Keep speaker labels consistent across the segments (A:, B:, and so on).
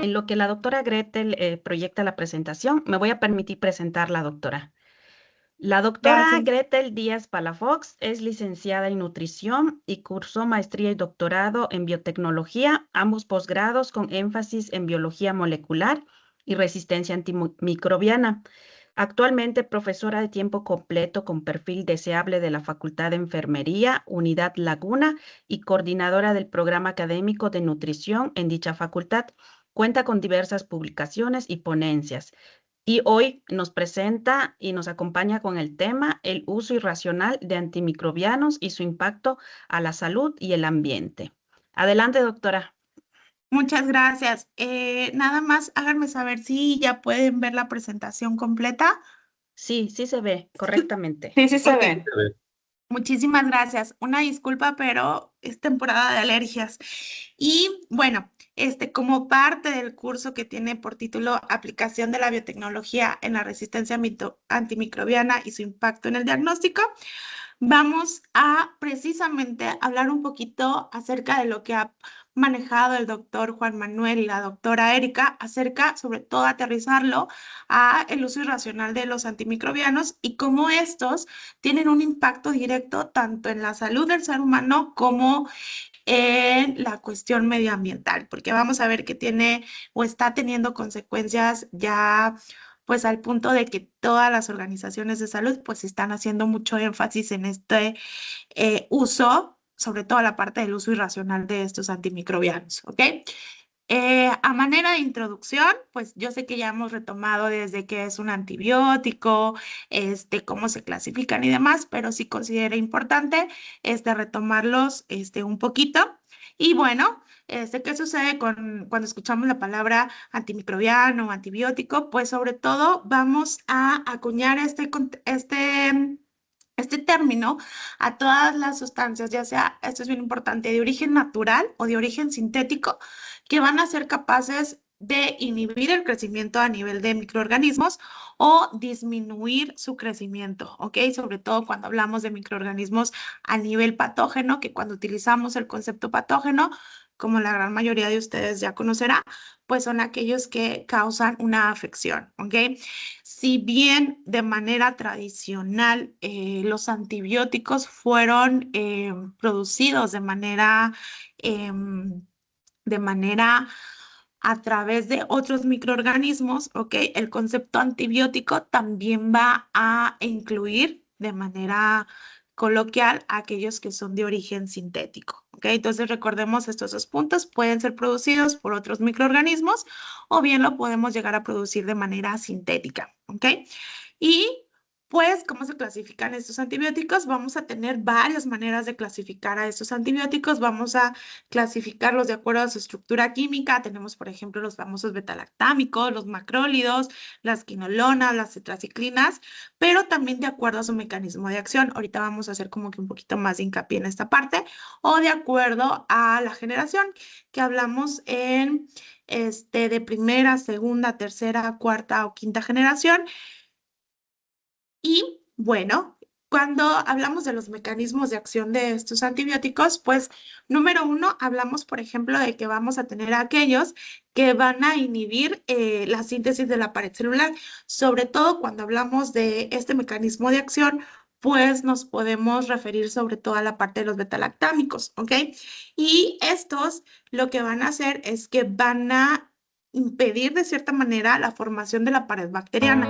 A: En lo que la doctora Gretel proyecta la presentación, me voy a permitir presentar la doctora. La doctora
B: Gracias.
A: Gretel Díaz Palafox es licenciada en nutrición y cursó maestría y doctorado en biotecnología, ambos posgrados con énfasis en biología molecular y resistencia antimicrobiana. Actualmente profesora de tiempo completo con perfil deseable de la Facultad de Enfermería, Unidad Laguna, y coordinadora del programa académico de nutrición en dicha facultad. Cuenta con diversas publicaciones y ponencias. Y hoy nos presenta y nos acompaña con el tema el uso irracional de antimicrobianos y su impacto a la salud y el ambiente. Adelante, doctora.
B: Muchas gracias. Nada más háganme saber si ya pueden ver la presentación completa.
A: Sí, sí se ve correctamente.
B: Sí, sí se
A: Ok.
B: ve. Muchísimas gracias. Una disculpa, pero es temporada de alergias. Y bueno, como parte del curso que tiene por título Aplicación de la biotecnología en la resistencia antimicrobiana y su impacto en el diagnóstico, vamos a precisamente hablar un poquito acerca de lo que ha manejado el doctor Juan Manuel y la doctora Erika, acerca, sobre todo, aterrizarlo a el uso irracional de los antimicrobianos y cómo estos tienen un impacto directo tanto en la salud del ser humano como en la cuestión medioambiental, porque vamos a ver que tiene o está teniendo consecuencias ya pues al punto de que todas las organizaciones de salud pues están haciendo mucho énfasis en este uso, sobre todo la parte del uso irracional de estos antimicrobianos, ¿ok? A manera de introducción, pues yo sé que ya hemos retomado desde qué es un antibiótico, cómo se clasifican y demás, pero sí considero importante retomarlos un poquito. Y bueno, ¿qué sucede cuando escuchamos la palabra antimicrobiano o antibiótico? Pues sobre todo vamos a acuñar este término a todas las sustancias, ya sea, esto es bien importante, de origen natural o de origen sintético, que van a ser capaces de inhibir el crecimiento a nivel de microorganismos o disminuir su crecimiento, ¿ok? Sobre todo cuando hablamos de microorganismos a nivel patógeno, que cuando utilizamos el concepto patógeno, como la gran mayoría de ustedes ya conocerá, pues son aquellos que causan una afección, ¿ok? Si bien de manera tradicional los antibióticos fueron producidos de manera a través de otros microorganismos, ¿ok? El concepto antibiótico también va a incluir de manera coloquial a aquellos que son de origen sintético, ¿ok? Entonces recordemos estos dos puntos, pueden ser producidos por otros microorganismos o bien lo podemos llegar a producir de manera sintética, ¿ok? Y pues, ¿cómo se clasifican estos antibióticos? Vamos a tener varias maneras de clasificar a estos antibióticos. Vamos a clasificarlos de acuerdo a su estructura química. Tenemos, por ejemplo, los famosos betalactámicos, los macrólidos, las quinolonas, las tetraciclinas, pero también de acuerdo a su mecanismo de acción. Ahorita vamos a hacer como que un poquito más de hincapié en esta parte, o de acuerdo a la generación que hablamos de primera, segunda, tercera, cuarta o quinta generación. Y bueno, cuando hablamos de los mecanismos de acción de estos antibióticos, pues número uno, hablamos, por ejemplo, de que vamos a tener aquellos que van a inhibir la síntesis de la pared celular. Sobre todo cuando hablamos de este mecanismo de acción, pues nos podemos referir sobre todo a la parte de los betalactámicos, ¿ok? Y estos lo que van a hacer es que van a impedir de cierta manera la formación de la pared bacteriana.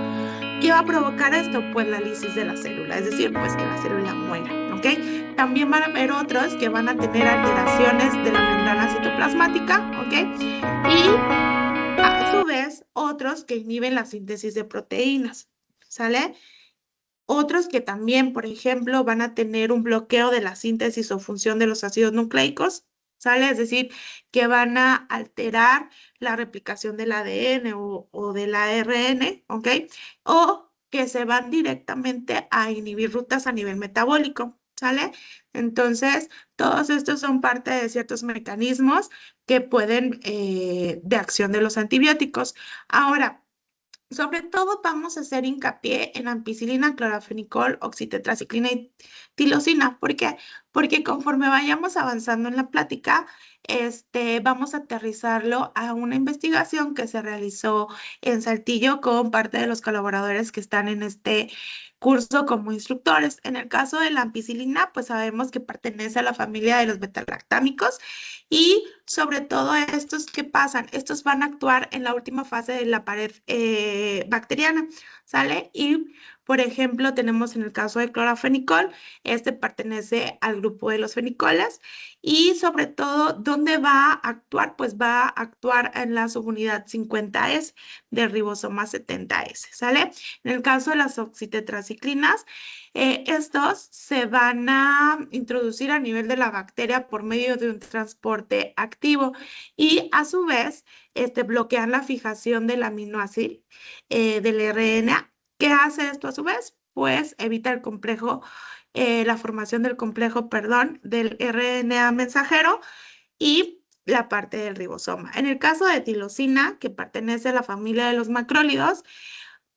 B: ¿Qué va a provocar esto? Pues la lisis de la célula, es decir, pues que la célula muera, ¿ok? También van a haber otros que van a tener alteraciones de la membrana citoplasmática, ¿ok? Y a su vez, otros que inhiben la síntesis de proteínas, ¿sale? Otros que también, por ejemplo, van a tener un bloqueo de la síntesis o función de los ácidos nucleicos, ¿sale? Es decir, que van a alterar la replicación del ADN o del ARN, ¿ok? O que se van directamente a inhibir rutas a nivel metabólico, ¿sale? Entonces, todos estos son parte de ciertos mecanismos que pueden, de acción de los antibióticos. Ahora, sobre todo vamos a hacer hincapié en ampicilina, clorafenicol, oxitetraciclina y tilosina. ¿Por qué? porque conforme vayamos avanzando en la plática, vamos a aterrizarlo a una investigación que se realizó en Saltillo con parte de los colaboradores que están en este curso como instructores. En el caso de la ampicilina, pues sabemos que pertenece a la familia de los betalactámicos y sobre todo estos que pasan, estos van a actuar en la última fase de la pared bacteriana, ¿sale? Y, por ejemplo, tenemos en el caso de clorafenicol, este pertenece al grupo de los fenicolas y sobre todo, ¿dónde va a actuar? Pues va a actuar en la subunidad 50S del ribosoma 70S, ¿sale? En el caso de las oxitetraciclinas, estos se van a introducir a nivel de la bacteria por medio de un transporte activo y a su vez bloquean la fijación del aminoácido del RNA. ¿Qué hace esto a su vez? Pues evita el complejo, la formación del complejo, perdón, del RNA mensajero y la parte del ribosoma. En el caso de tirosina, que pertenece a la familia de los macrólidos,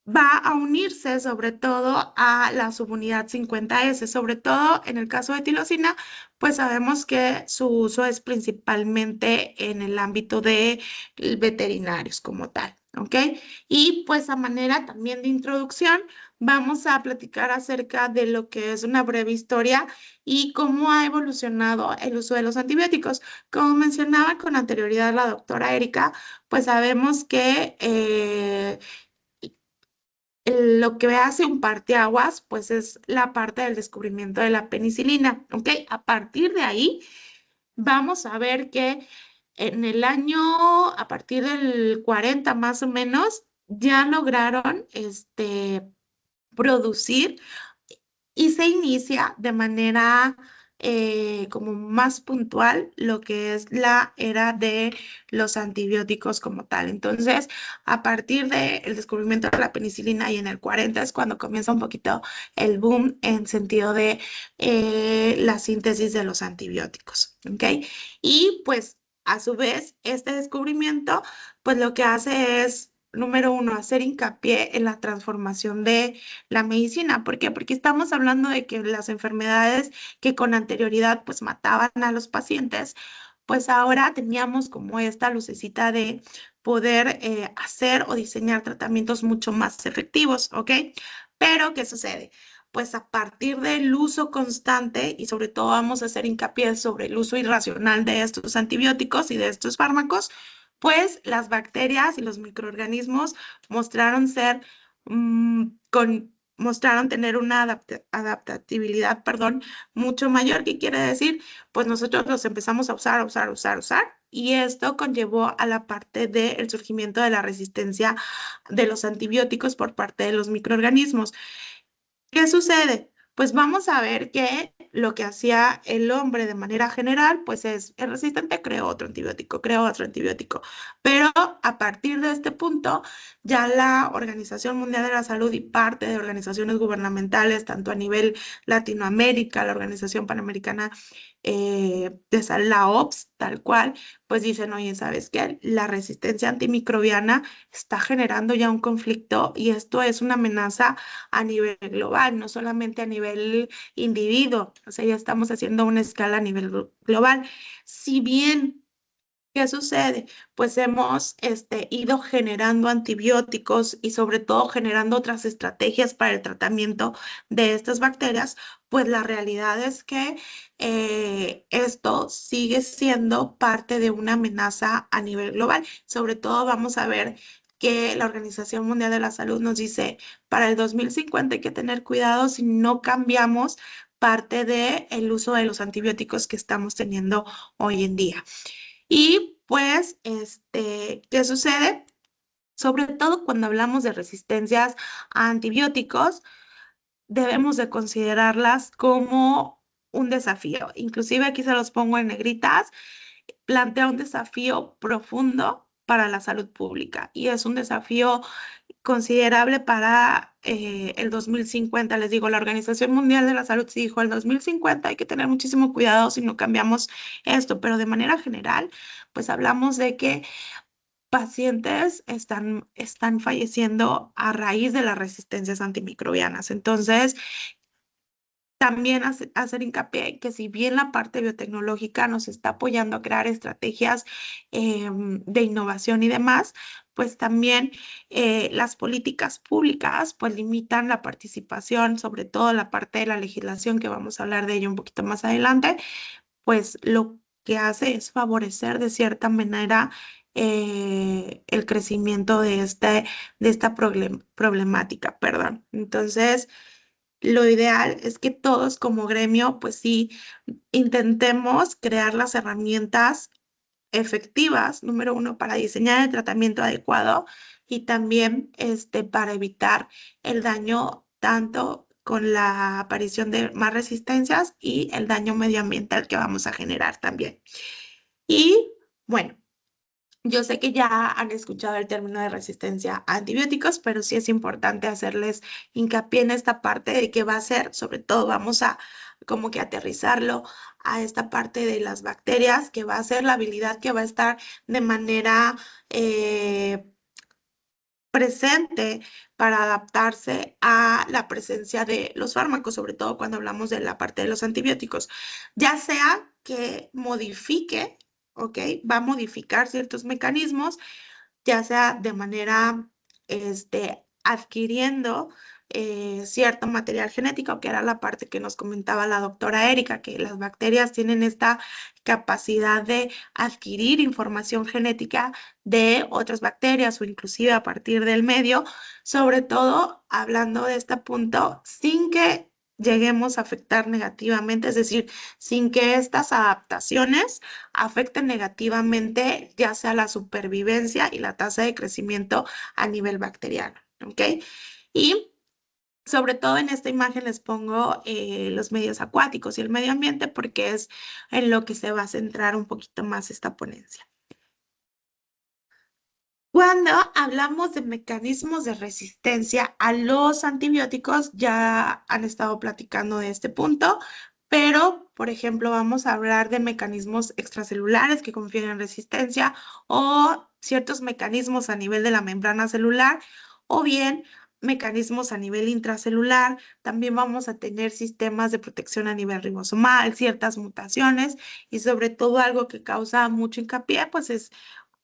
B: va a unirse sobre todo a la subunidad 50S, sobre todo en el caso de tirosina, pues sabemos que su uso es principalmente en el ámbito de veterinarios como tal, ¿ok? Y pues a manera también de introducción, vamos a platicar acerca de lo que es una breve historia y cómo ha evolucionado el uso de los antibióticos. Como mencionaba con anterioridad la doctora Erika, pues sabemos que lo que hace un parteaguas, pues es la parte del descubrimiento de la penicilina, ¿ok? A partir de ahí, vamos a ver que en el año, a partir del 40 más o menos, ya lograron producir y se inicia de manera como más puntual lo que es la era de los antibióticos como tal. Entonces, a partir del descubrimiento de la penicilina y en el 40 es cuando comienza un poquito el boom en sentido de la síntesis de los antibióticos, ¿ok? Y pues a su vez, este descubrimiento, pues lo que hace es, número uno, hacer hincapié en la transformación de la medicina. ¿Por qué? Porque estamos hablando de que las enfermedades que con anterioridad pues mataban a los pacientes, pues ahora teníamos como esta lucecita de poder hacer o diseñar tratamientos mucho más efectivos, ¿ok? Pero, ¿qué sucede? Pues a partir del uso constante y sobre todo vamos a hacer hincapié sobre el uso irracional de estos antibióticos y de estos fármacos, pues las bacterias y los microorganismos mostraron ser mostraron tener una adaptabilidad, perdón, mucho mayor. ¿Qué quiere decir? Pues nosotros los empezamos a usar, usar, usar, usar, y esto conllevó a la parte del surgimiento de la resistencia de los antibióticos por parte de los microorganismos. ¿Qué sucede? Pues vamos a ver que lo que hacía el hombre de manera general, pues es el resistente creó otro antibiótico, creó otro antibiótico. Pero a partir de este punto, ya la Organización Mundial de la Salud y parte de organizaciones gubernamentales, tanto a nivel Latinoamérica, la Organización Panamericana de Salud, la OPS, tal cual, pues dicen, oye, ¿sabes qué? La resistencia antimicrobiana está generando ya un conflicto y esto es una amenaza a nivel global, no solamente a nivel individuo, o sea, ya estamos haciendo una escala a nivel global. Si bien, ¿qué sucede? Pues hemos ido generando antibióticos y sobre todo generando otras estrategias para el tratamiento de estas bacterias, pues la realidad es que esto sigue siendo parte de una amenaza a nivel global. Sobre todo vamos a ver que la Organización Mundial de la Salud nos dice, para el 2050 hay que tener cuidado si no cambiamos parte del uso de los antibióticos que estamos teniendo hoy en día. Y pues, ¿qué sucede? Sobre todo cuando hablamos de resistencias a antibióticos, debemos de considerarlas como un desafío. Inclusive aquí se los pongo en negritas, plantea un desafío profundo para la salud pública y es un desafío considerable para el 2050. Les digo, la Organización Mundial de la Salud sí dijo, el 2050 hay que tener muchísimo cuidado si no cambiamos esto, pero de manera general, pues hablamos de que pacientes están falleciendo a raíz de las resistencias antimicrobianas. Entonces, también hacer hincapié en que si bien la parte biotecnológica nos está apoyando a crear estrategias de innovación y demás, pues también las políticas públicas pues limitan la participación, sobre todo la parte de la legislación, que vamos a hablar de ello un poquito más adelante, pues lo que hace es favorecer de cierta manera el crecimiento de esta problemática, perdón. Entonces, lo ideal es que todos como gremio, pues sí, intentemos crear las herramientas efectivas, número uno, para diseñar el tratamiento adecuado y también para evitar el daño tanto con la aparición de más resistencias y el daño medioambiental que vamos a generar también. Y bueno. Yo sé que ya han escuchado el término de resistencia a antibióticos, pero sí es importante hacerles hincapié en esta parte de qué va a ser. Sobre todo vamos a como que aterrizarlo a esta parte de las bacterias, que va a ser la habilidad que va a estar de manera presente para adaptarse a la presencia de los fármacos, sobre todo cuando hablamos de la parte de los antibióticos, ya sea que modifique, ¿ok? Va a modificar ciertos mecanismos, ya sea de manera adquiriendo cierto material genético, que era la parte que nos comentaba la doctora Erika, que las bacterias tienen esta capacidad de adquirir información genética de otras bacterias o inclusive a partir del medio, sobre todo hablando de este punto, sin que lleguemos a afectar negativamente, es decir, sin que estas adaptaciones afecten negativamente ya sea la supervivencia y la tasa de crecimiento a nivel bacteriano, ¿ok? Y sobre todo en esta imagen les pongo los medios acuáticos y el medio ambiente porque es en lo que se va a centrar un poquito más esta ponencia. Cuando hablamos de mecanismos de resistencia a los antibióticos, ya han estado platicando de este punto, pero, por ejemplo, vamos a hablar de mecanismos extracelulares que confieren resistencia o ciertos mecanismos a nivel de la membrana celular o bien mecanismos a nivel intracelular. También vamos a tener sistemas de protección a nivel ribosomal, ciertas mutaciones y sobre todo algo que causa mucho hincapié, pues es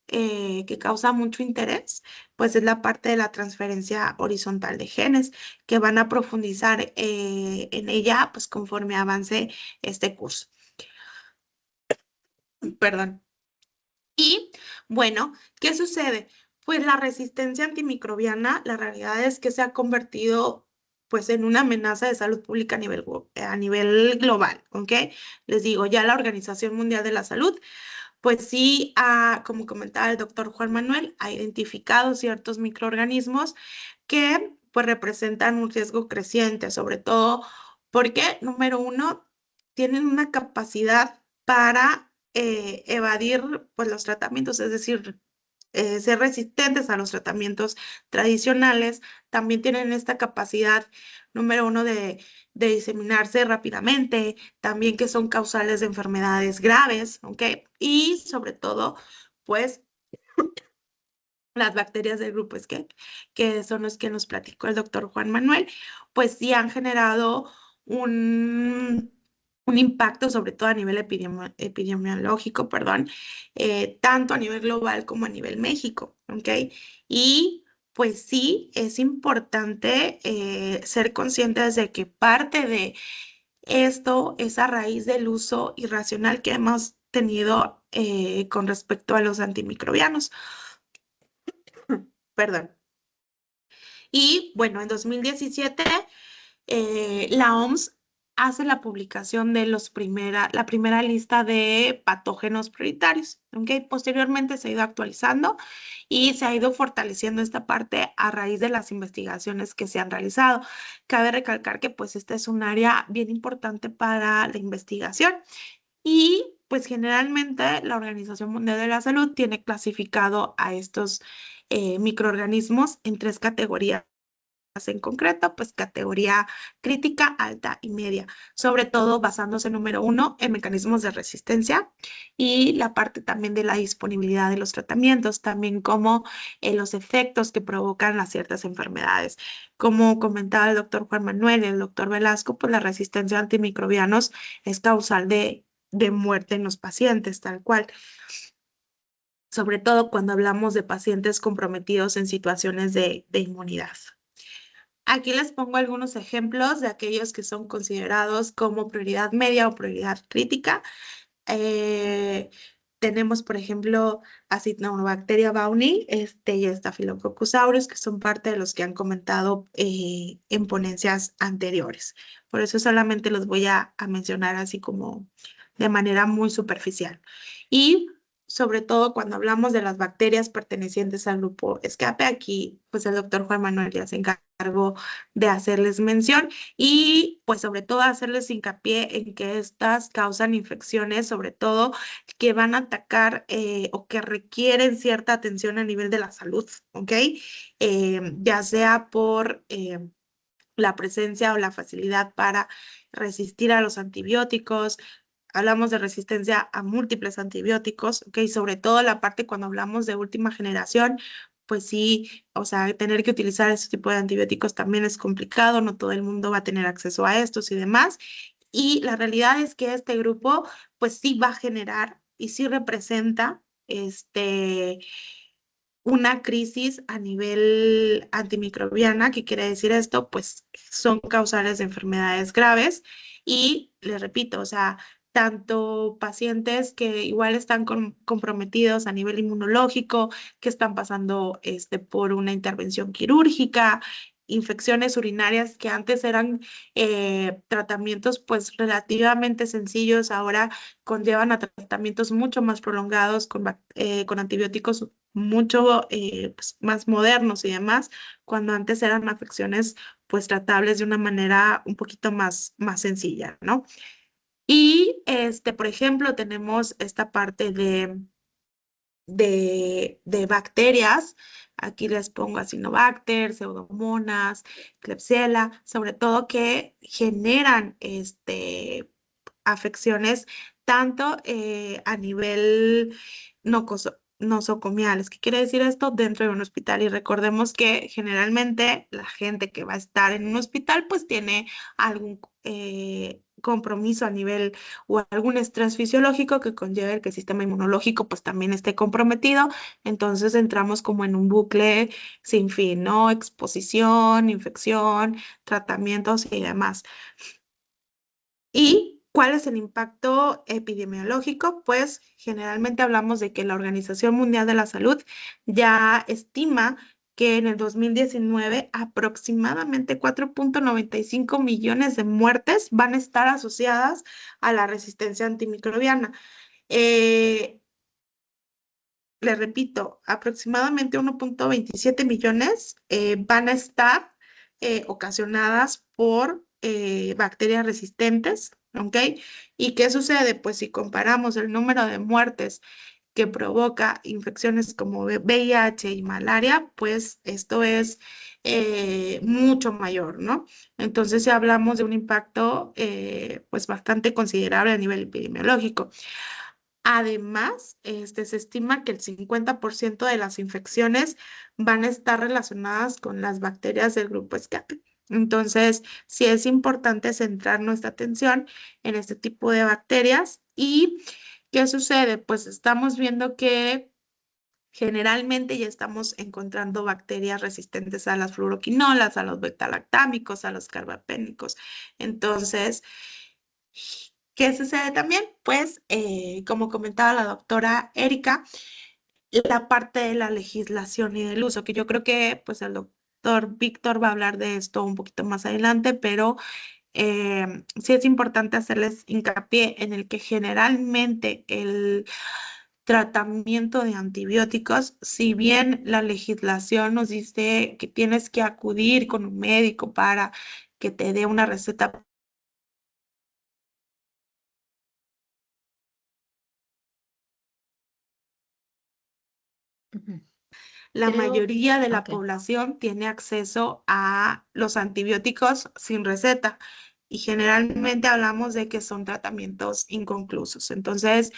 B: que causa mucho interés, pues es la parte de la transferencia horizontal de genes, que van a profundizar en ella, pues conforme avance este curso. Perdón. Y bueno, ¿qué sucede? Pues la resistencia antimicrobiana, la realidad es que se ha convertido pues en una amenaza de salud pública a nivel global, ¿ok? Les digo, ya la Organización Mundial de la Salud pues sí, como comentaba el doctor Juan Manuel, ha identificado ciertos microorganismos que pues representan un riesgo creciente, sobre todo porque, número uno, tienen una capacidad para evadir pues los tratamientos, es decir, ser resistentes a los tratamientos tradicionales, también tienen esta capacidad, número uno, de diseminarse rápidamente, también que son causales de enfermedades graves, ¿ok? Y sobre todo, pues las bacterias del grupo Escherichia, que son los que nos platicó el doctor Juan Manuel, pues sí han generado un, un impacto, sobre todo a nivel epidemiológico, perdón, tanto a nivel global como a nivel México, ¿ok? Y pues sí, es importante ser conscientes de que parte de esto es a raíz del uso irracional que hemos tenido con respecto a los antimicrobianos. Perdón. Y bueno, en 2017 la OMS hace la publicación de la primera lista de patógenos prioritarios. ¿Okay? Posteriormente se ha ido actualizando y se ha ido fortaleciendo esta parte a raíz de las investigaciones que se han realizado. Cabe recalcar que pues esta es un área bien importante para la investigación y pues generalmente la Organización Mundial de la Salud tiene clasificado a estos microorganismos en tres categorías en concreto, pues categoría crítica, alta y media, sobre todo basándose, número uno, en mecanismos de resistencia y la parte también de la disponibilidad de los tratamientos, también como los efectos que provocan las ciertas enfermedades. Como comentaba el doctor Juan Manuel y el doctor Velasco, pues la resistencia a antimicrobianos es causal de muerte en los pacientes, tal cual, sobre todo cuando hablamos de pacientes comprometidos en situaciones de inmunidad. Aquí les pongo algunos ejemplos de aquellos que son considerados como prioridad media o prioridad crítica. Eh, Tenemos, por ejemplo, Acinetobacteria baumannii y Staphylococcus aureus, que son parte de los que han comentado en ponencias anteriores. Por eso solamente los voy a mencionar así como de manera muy superficial. Y sobre todo cuando hablamos de las bacterias pertenecientes al grupo escape, aquí pues el doctor Juan Manuel ya se encargó de hacerles mención y pues sobre todo hacerles hincapié en que estas causan infecciones, sobre todo que van a atacar o que requieren cierta atención a nivel de la salud, ¿ok? Ya sea por la presencia o la facilidad para resistir a los antibióticos. Hablamos de resistencia a múltiples antibióticos, ¿ok? Sobre todo la parte cuando hablamos de última generación, pues sí, o sea, tener que utilizar este tipo de antibióticos también es complicado, no todo el mundo va a tener acceso a estos y demás. Y la realidad es que este grupo, pues sí va a generar y sí representa una crisis a nivel antimicrobiana. ¿Qué quiere decir esto? Pues son causales de enfermedades graves y les repito, o sea, tanto pacientes que igual están comprometidos a nivel inmunológico, que están pasando por una intervención quirúrgica, infecciones urinarias que antes eran tratamientos pues relativamente sencillos, ahora conllevan a tratamientos mucho más prolongados con antibióticos mucho pues, más modernos y demás, cuando antes eran afecciones pues tratables de una manera un poquito más sencilla, ¿no? Y por ejemplo, tenemos esta parte de bacterias. Aquí les pongo Acinetobacter, Pseudomonas, Klebsiella, sobre todo que generan afecciones tanto a nivel nosocomiales. ¿Qué quiere decir esto? Dentro de un hospital. Y recordemos que generalmente la gente que va a estar en un hospital pues tiene algún compromiso a nivel o algún estrés fisiológico que conlleve que el sistema inmunológico pues también esté comprometido. Entonces entramos como en un bucle sin fin, ¿no? Exposición, infección, tratamientos y demás. ¿Y cuál es el impacto epidemiológico? Pues generalmente hablamos de que la Organización Mundial de la Salud ya estima que en el 2019 aproximadamente 4.95 millones de muertes van a estar asociadas a la resistencia antimicrobiana. Eh, Le repito, aproximadamente 1.27 millones van a estar ocasionadas por bacterias resistentes, ¿ok? ¿Y qué sucede? Pues si comparamos el número de muertes que provoca infecciones como VIH y malaria, pues esto es mucho mayor, ¿no? Entonces, si hablamos de un impacto pues bastante considerable a nivel epidemiológico. Además, se estima que el 50% de las infecciones van a estar relacionadas con las bacterias del grupo escape. Entonces, sí es importante centrar nuestra atención en este tipo de bacterias. ¿Y qué sucede? Pues estamos viendo que generalmente ya estamos encontrando bacterias resistentes a las fluoroquinolas, a los betalactámicos, a los carbapénicos. Entonces, ¿qué sucede también? Pues, como comentaba la doctora Erika, la parte de la legislación y del uso, que yo creo que pues el doctor Víctor va a hablar de esto un poquito más adelante, pero sí es importante hacerles hincapié en el que generalmente el tratamiento de antibióticos, si bien la legislación nos dice que tienes que acudir con un médico para que te dé una receta.
A: Ujú.
B: la
A: Creo,
B: mayoría de la
A: ok.
B: población tiene acceso a los antibióticos sin receta y generalmente hablamos de que son tratamientos inconclusos. Entonces,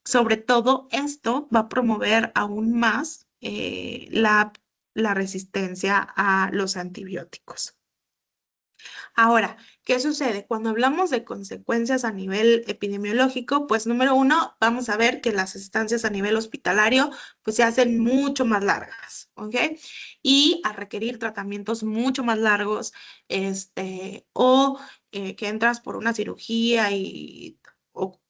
B: sobre todo esto va a promover aún más la resistencia a los antibióticos. Ahora, ¿qué sucede? Cuando hablamos de consecuencias a nivel epidemiológico, pues número uno, vamos a ver que las estancias a nivel hospitalario pues se hacen mucho más largas, ¿ok? Y a requerir tratamientos mucho más largos, o que entras por una cirugía o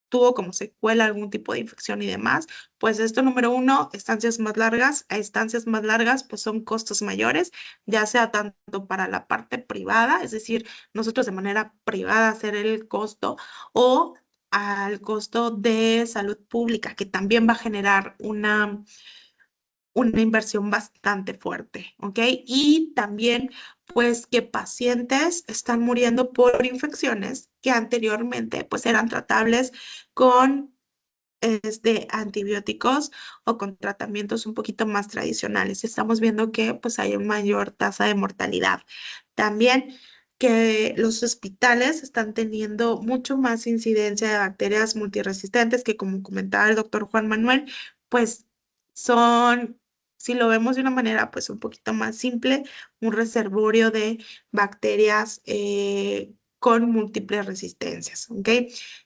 B: tuvo como secuela algún tipo de infección y demás, pues esto número uno, estancias más largas, a estancias más largas, pues son costos mayores, ya sea tanto para la parte privada, es decir, nosotros de manera privada hacer el costo, o al costo de salud pública, que también va a generar una inversión bastante fuerte, ¿ok? Y también, pues, que pacientes están muriendo por infecciones que anteriormente, pues, eran tratables con antibióticos o con tratamientos un poquito más tradicionales. Estamos viendo que, pues, hay una mayor tasa de mortalidad. También que los hospitales están teniendo mucho más incidencia de bacterias multiresistentes que, como comentaba el doctor Juan Manuel, pues son, si lo vemos de una manera pues un poquito más simple, un reservorio de bacterias con múltiples resistencias, ¿ok?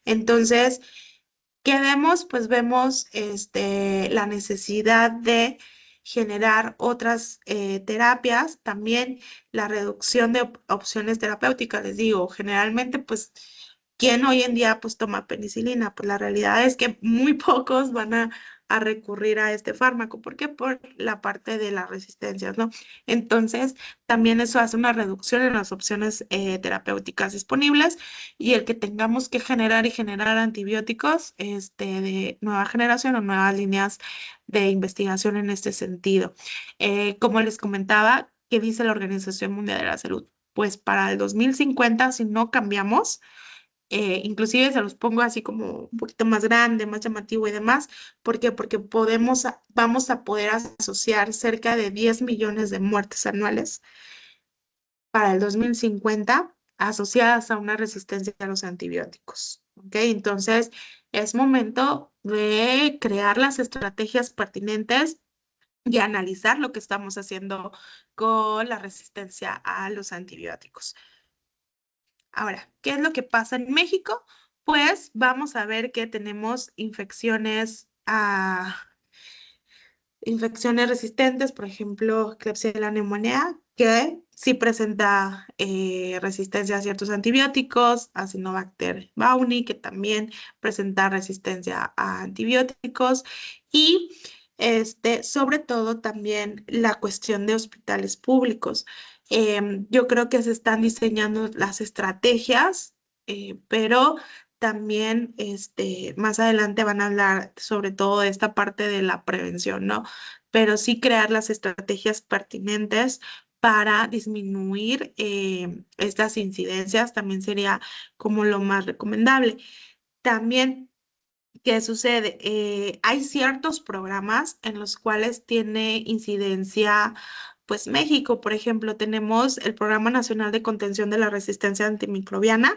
B: Entonces, ¿qué vemos? Pues vemos la necesidad de generar otras terapias, también la reducción de opciones terapéuticas. Les digo, generalmente, pues, ¿quién hoy en día pues toma penicilina? Pues la realidad es que muy pocos van a recurrir a este fármaco. ¿Por qué? Por la parte de las resistencias, ¿no? Entonces, también eso hace una reducción en las opciones terapéuticas disponibles y el que tengamos que generar y generar antibióticos de nueva generación o nuevas líneas de investigación en este sentido. Como les comentaba, ¿qué dice la Organización Mundial de la Salud? Pues para el 2050, si no cambiamos, inclusive se los pongo así como un poquito más grande, más llamativo y demás. ¿Por qué? Porque vamos a poder asociar cerca de 10 millones de muertes anuales para el 2050 asociadas a una resistencia a los antibióticos. ¿Ok? Entonces, es momento de crear las estrategias pertinentes y analizar lo que estamos haciendo con la resistencia a los antibióticos. Ahora, ¿qué es lo que pasa en México? Pues vamos a ver que tenemos infecciones resistentes, por ejemplo, Klebsiella pneumoniae, que sí presenta resistencia a ciertos antibióticos, a Acinetobacter baumannii, que también presenta resistencia a antibióticos, y sobre todo también la cuestión de hospitales públicos. Yo creo que se están diseñando las estrategias, pero también más adelante van a hablar sobre todo de esta parte de la prevención, ¿no? Pero sí crear las estrategias pertinentes para disminuir estas incidencias también sería como lo más recomendable. También, ¿qué sucede? Hay ciertos programas en los cuales tiene incidencia, pues México, por ejemplo, tenemos el Programa Nacional de Contención de la Resistencia Antimicrobiana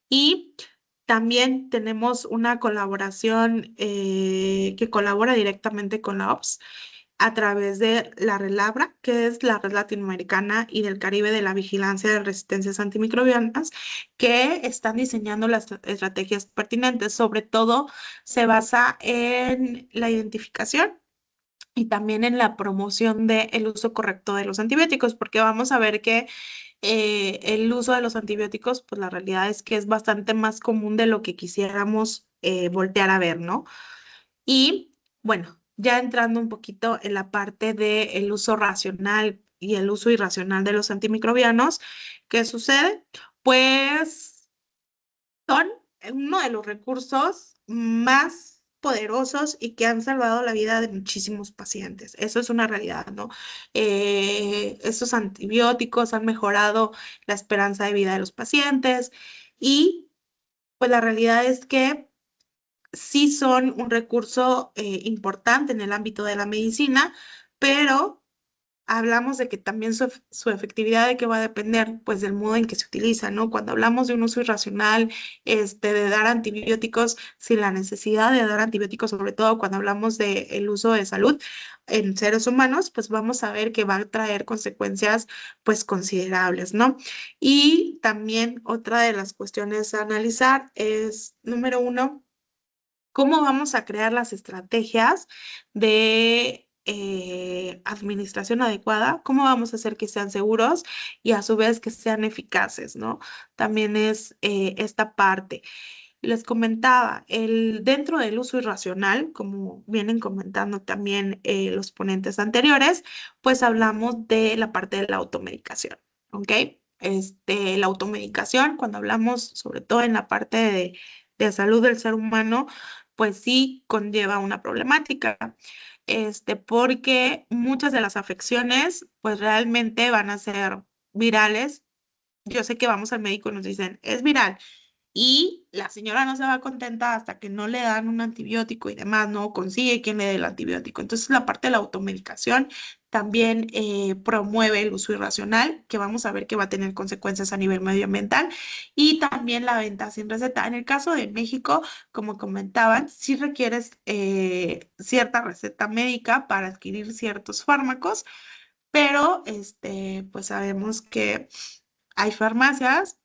B: y también tenemos una colaboración que colabora directamente con la OPS a través de la RELABRA, que es la Red Latinoamericana y del Caribe de la Vigilancia de Resistencias Antimicrobianas, que están diseñando las estrategias pertinentes. Sobre todo se basa en la identificación y también en la promoción del uso correcto de los antibióticos, porque vamos a ver que el uso de los antibióticos, pues la realidad es que es bastante más común de lo que quisiéramos voltear a ver, ¿no? Y bueno, ya entrando un poquito en la parte del uso racional y el uso irracional de los antimicrobianos, ¿qué sucede? Pues son uno de los recursos más poderosos y que han salvado la vida de muchísimos pacientes. Eso es una realidad, ¿no? Estos antibióticos han mejorado la esperanza de vida de los pacientes y pues la realidad es que sí son un recurso importante en el ámbito de la medicina, pero hablamos de que también su efectividad de que va a depender pues del modo en que se utiliza, ¿no? Cuando hablamos de un uso irracional, de dar antibióticos sin la necesidad de dar antibióticos, sobre todo cuando hablamos del uso de salud en seres humanos, pues vamos a ver que va a traer consecuencias pues considerables, ¿no? Y también otra de las cuestiones a analizar es, número uno, cómo vamos a crear las estrategias de administración adecuada, cómo vamos a hacer que sean seguros y a su vez que sean eficaces, ¿no? También es esta parte. Les comentaba, dentro del uso irracional, como vienen comentando también los ponentes anteriores, pues hablamos de la parte de la automedicación, ¿ok? La automedicación, cuando hablamos sobre todo en la parte de salud del ser humano, pues sí conlleva una problemática, porque muchas de las afecciones, pues realmente van a ser virales. Yo sé que vamos al médico y nos dicen, es viral, y la señora no se va contenta hasta que no le dan un antibiótico y demás, no consigue quien le dé el antibiótico. Entonces, la parte de la automedicación también promueve el uso irracional, que vamos a ver que va a tener consecuencias a nivel medioambiental, y también la venta sin receta. En el caso de México, como comentaban, sí requieres cierta receta médica para adquirir ciertos fármacos, pero pues sabemos que hay farmacias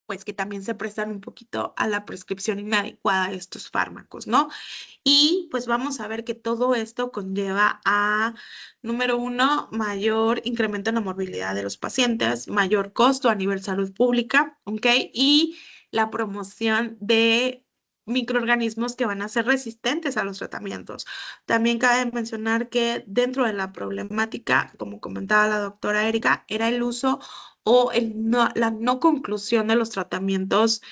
B: pues que también se prestan un poquito a la prescripción inadecuada de estos fármacos, ¿no? Y pues vamos a ver que todo esto conlleva a, número uno, mayor incremento en la morbilidad de los pacientes, mayor costo a nivel salud pública, ¿ok? Y la promoción de microorganismos que van a ser resistentes a los tratamientos. También cabe mencionar que dentro de la problemática, como comentaba la doctora Erika, era el uso o la no conclusión de los tratamientos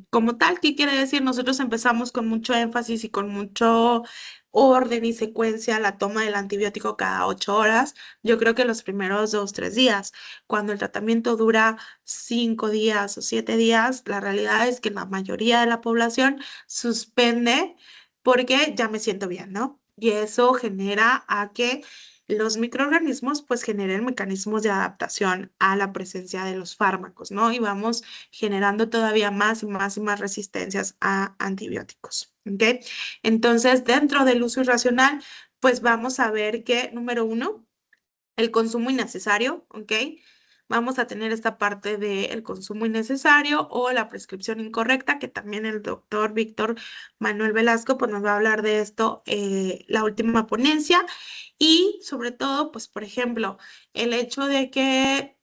B: como tal. ¿Qué quiere decir? Nosotros empezamos con mucho énfasis y con mucho orden y secuencia la toma del antibiótico cada 8 horas. Yo creo que los primeros 2, 3 días, cuando el tratamiento dura 5 días o 7 días, la realidad es que la mayoría de la población suspende porque ya me siento bien, ¿no? Y eso genera a que los microorganismos pues generen mecanismos de adaptación a la presencia de los fármacos, ¿no? Y vamos generando todavía más y más y más resistencias a antibióticos, ¿ok? Entonces, dentro del uso irracional, pues vamos a ver que, número uno, el consumo innecesario, ¿ok? Vamos a tener esta parte del consumo innecesario o la prescripción incorrecta, que también el doctor Víctor Manuel Velasco pues, nos va a hablar de esto, la última ponencia. Y sobre todo, pues, por ejemplo, el hecho de que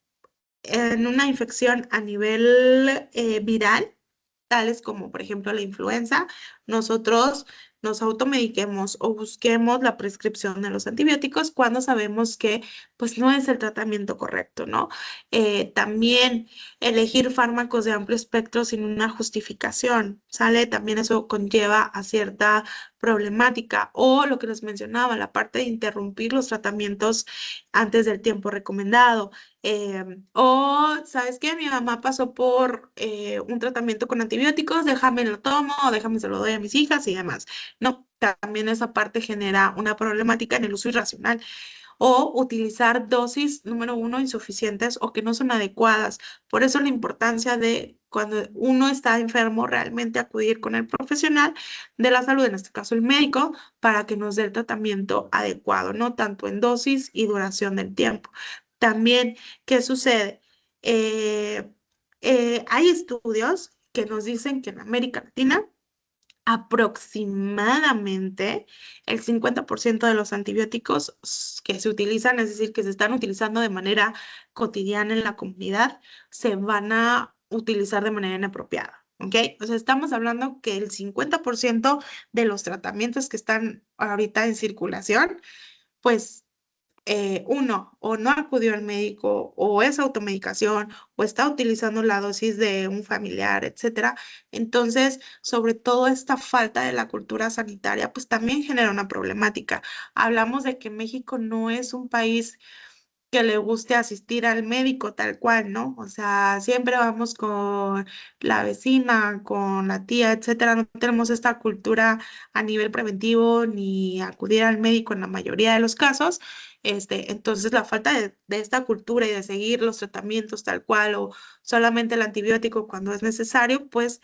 B: en una infección a nivel viral, tales como por ejemplo la influenza, nosotros nos automediquemos o busquemos la prescripción de los antibióticos cuando sabemos que pues no es el tratamiento correcto, ¿no? También elegir fármacos de amplio espectro sin una justificación, ¿sale? También eso conlleva a cierta problemática o lo que les mencionaba, la parte de interrumpir los tratamientos antes del tiempo recomendado. O, ¿sabes qué? Mi mamá pasó por un tratamiento con antibióticos, déjame lo tomo, o déjame se lo doy a mis hijas y demás. No, también esa parte genera una problemática en el uso irracional o utilizar dosis, número uno, insuficientes o que no son adecuadas. Por eso la importancia de cuando uno está enfermo, realmente acudir con el profesional de la salud, en este caso el médico, para que nos dé el tratamiento adecuado, ¿no? Tanto en dosis y duración del tiempo. También, ¿qué sucede? Eh, hay estudios que nos dicen que en América Latina, aproximadamente el 50% de los antibióticos que se utilizan, es decir, que se están utilizando de manera cotidiana en la comunidad, se van a utilizar de manera inapropiada. ¿Ok? O sea, estamos hablando que el 50% de los tratamientos que están ahorita en circulación, pues uno, o no acudió al médico, o es automedicación, o está utilizando la dosis de un familiar, etcétera. Entonces, sobre todo esta falta de la cultura sanitaria, pues también genera una problemática. Hablamos de que México no es un país que le guste asistir al médico tal cual, ¿no? O sea, siempre vamos con la vecina, con la tía, etcétera. No tenemos esta cultura a nivel preventivo ni acudir al médico en la mayoría de los casos. Entonces, la falta de esta cultura y de seguir los tratamientos tal cual o solamente el antibiótico cuando es necesario, pues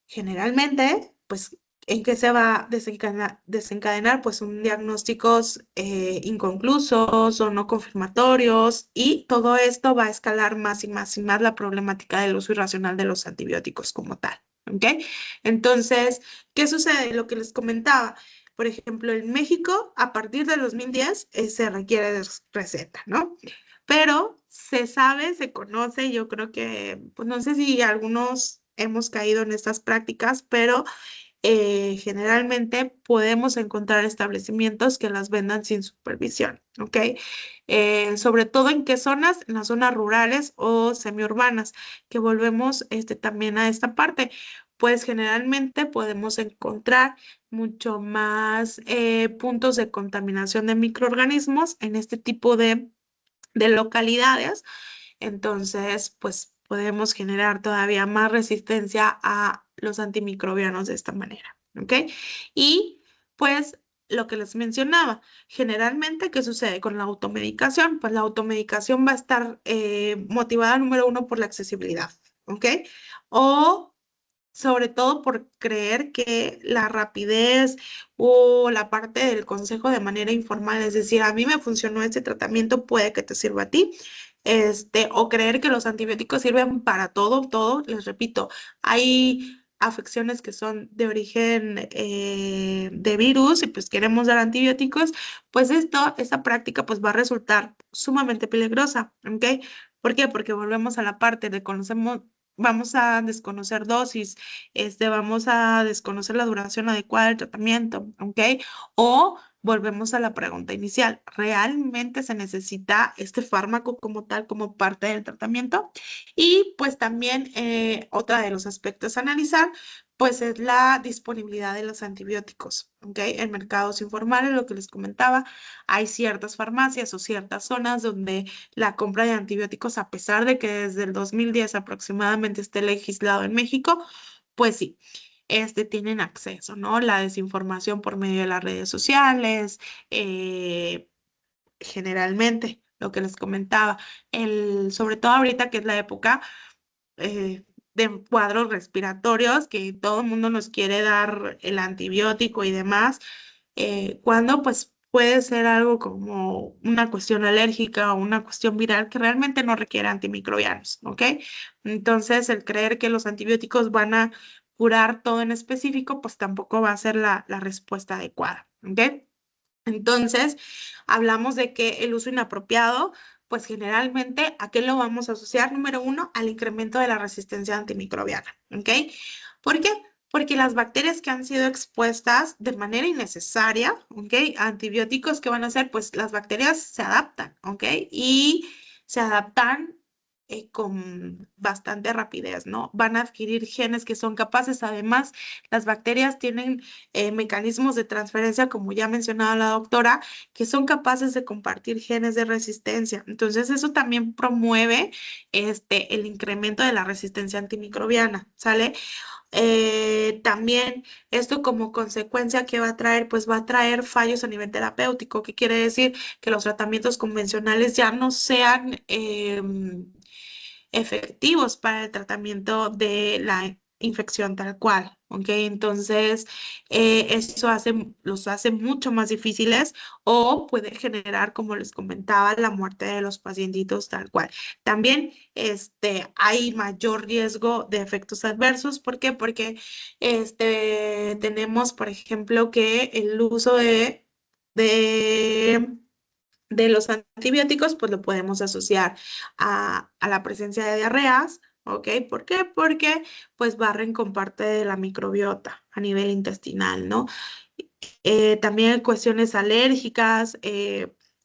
B: generalmente, pues, ¿en qué se va a desencadenar? Pues un diagnósticos inconclusos o no confirmatorios y todo esto va a escalar más y más y más la problemática del uso irracional de los antibióticos como tal, ¿ok? Entonces, ¿qué sucede? Lo que les comentaba, por ejemplo, en México, a partir del 2010, se requiere de receta, ¿no? Pero se sabe, se conoce, yo creo que, pues no sé si algunos hemos caído en estas prácticas, pero generalmente podemos encontrar establecimientos que las vendan sin supervisión, ¿ok? Sobre todo en qué zonas, en las zonas rurales o semiurbanas, que volvemos también a esta parte, pues generalmente podemos encontrar mucho más puntos de contaminación de microorganismos en este tipo de localidades, entonces pues podemos generar todavía más resistencia a los antimicrobianos de esta manera, ¿ok? Y pues lo que les mencionaba, generalmente, ¿qué sucede con la automedicación? Pues la automedicación va a estar motivada, número uno, por la accesibilidad, ¿ok? O sobre todo por creer que la rapidez o la parte del consejo de manera informal, es decir, a mí me funcionó este tratamiento, puede que te sirva a ti, o creer que los antibióticos sirven para todo, todo, les repito, hay afecciones que son de origen de virus y pues queremos dar antibióticos, pues esta práctica pues va a resultar sumamente peligrosa, ¿ok? ¿Por qué? Porque volvemos a la parte de conocemos, vamos a desconocer dosis, vamos a desconocer la duración adecuada del tratamiento, ¿ok? O volvemos a la pregunta inicial, ¿realmente se necesita este fármaco como tal, como parte del tratamiento? Y pues también otra de los aspectos a analizar, pues es la disponibilidad de los antibióticos, ¿ok? En mercados informales, lo que les comentaba, hay ciertas farmacias o ciertas zonas donde la compra de antibióticos, a pesar de que desde el 2010 aproximadamente esté legislado en México, pues sí, tienen acceso, ¿no? La desinformación por medio de las redes sociales, generalmente, lo que les comentaba, sobre todo ahorita que es la época de cuadros respiratorios, que todo el mundo nos quiere dar el antibiótico y demás, cuando pues puede ser algo como una cuestión alérgica o una cuestión viral que realmente no requiere antimicrobianos, ¿ok? Entonces, el creer que los antibióticos van a curar todo en específico, pues tampoco va a ser la respuesta adecuada, ¿ok? Entonces, hablamos de que el uso inapropiado, pues generalmente, ¿a qué lo vamos a asociar? Número uno, al incremento de la resistencia antimicrobiana, ¿ok? ¿Por qué? Porque las bacterias que han sido expuestas de manera innecesaria, ¿ok? A antibióticos, ¿qué van a hacer? Pues las bacterias se adaptan, ¿ok? Y se adaptan con bastante rapidez, ¿no? Van a adquirir genes que son capaces, además, las bacterias tienen mecanismos de transferencia, como ya mencionaba la doctora, que son capaces de compartir genes de resistencia. Entonces, eso también promueve el incremento de la resistencia antimicrobiana, ¿sale? También esto como consecuencia que va a traer, pues va a traer fallos a nivel terapéutico, que quiere decir que los tratamientos convencionales ya no sean efectivos para el tratamiento de la infección tal cual, ¿ok? Entonces, eso los hace mucho más difíciles o puede generar, como les comentaba, la muerte de los pacientitos tal cual. También, hay mayor riesgo de efectos adversos. ¿Por qué? Porque, tenemos, por ejemplo, que el uso de de los antibióticos, pues lo podemos asociar a la presencia de diarreas, ¿ok? ¿Por qué? Porque pues barren con parte de la microbiota a nivel intestinal, ¿no? También cuestiones alérgicas,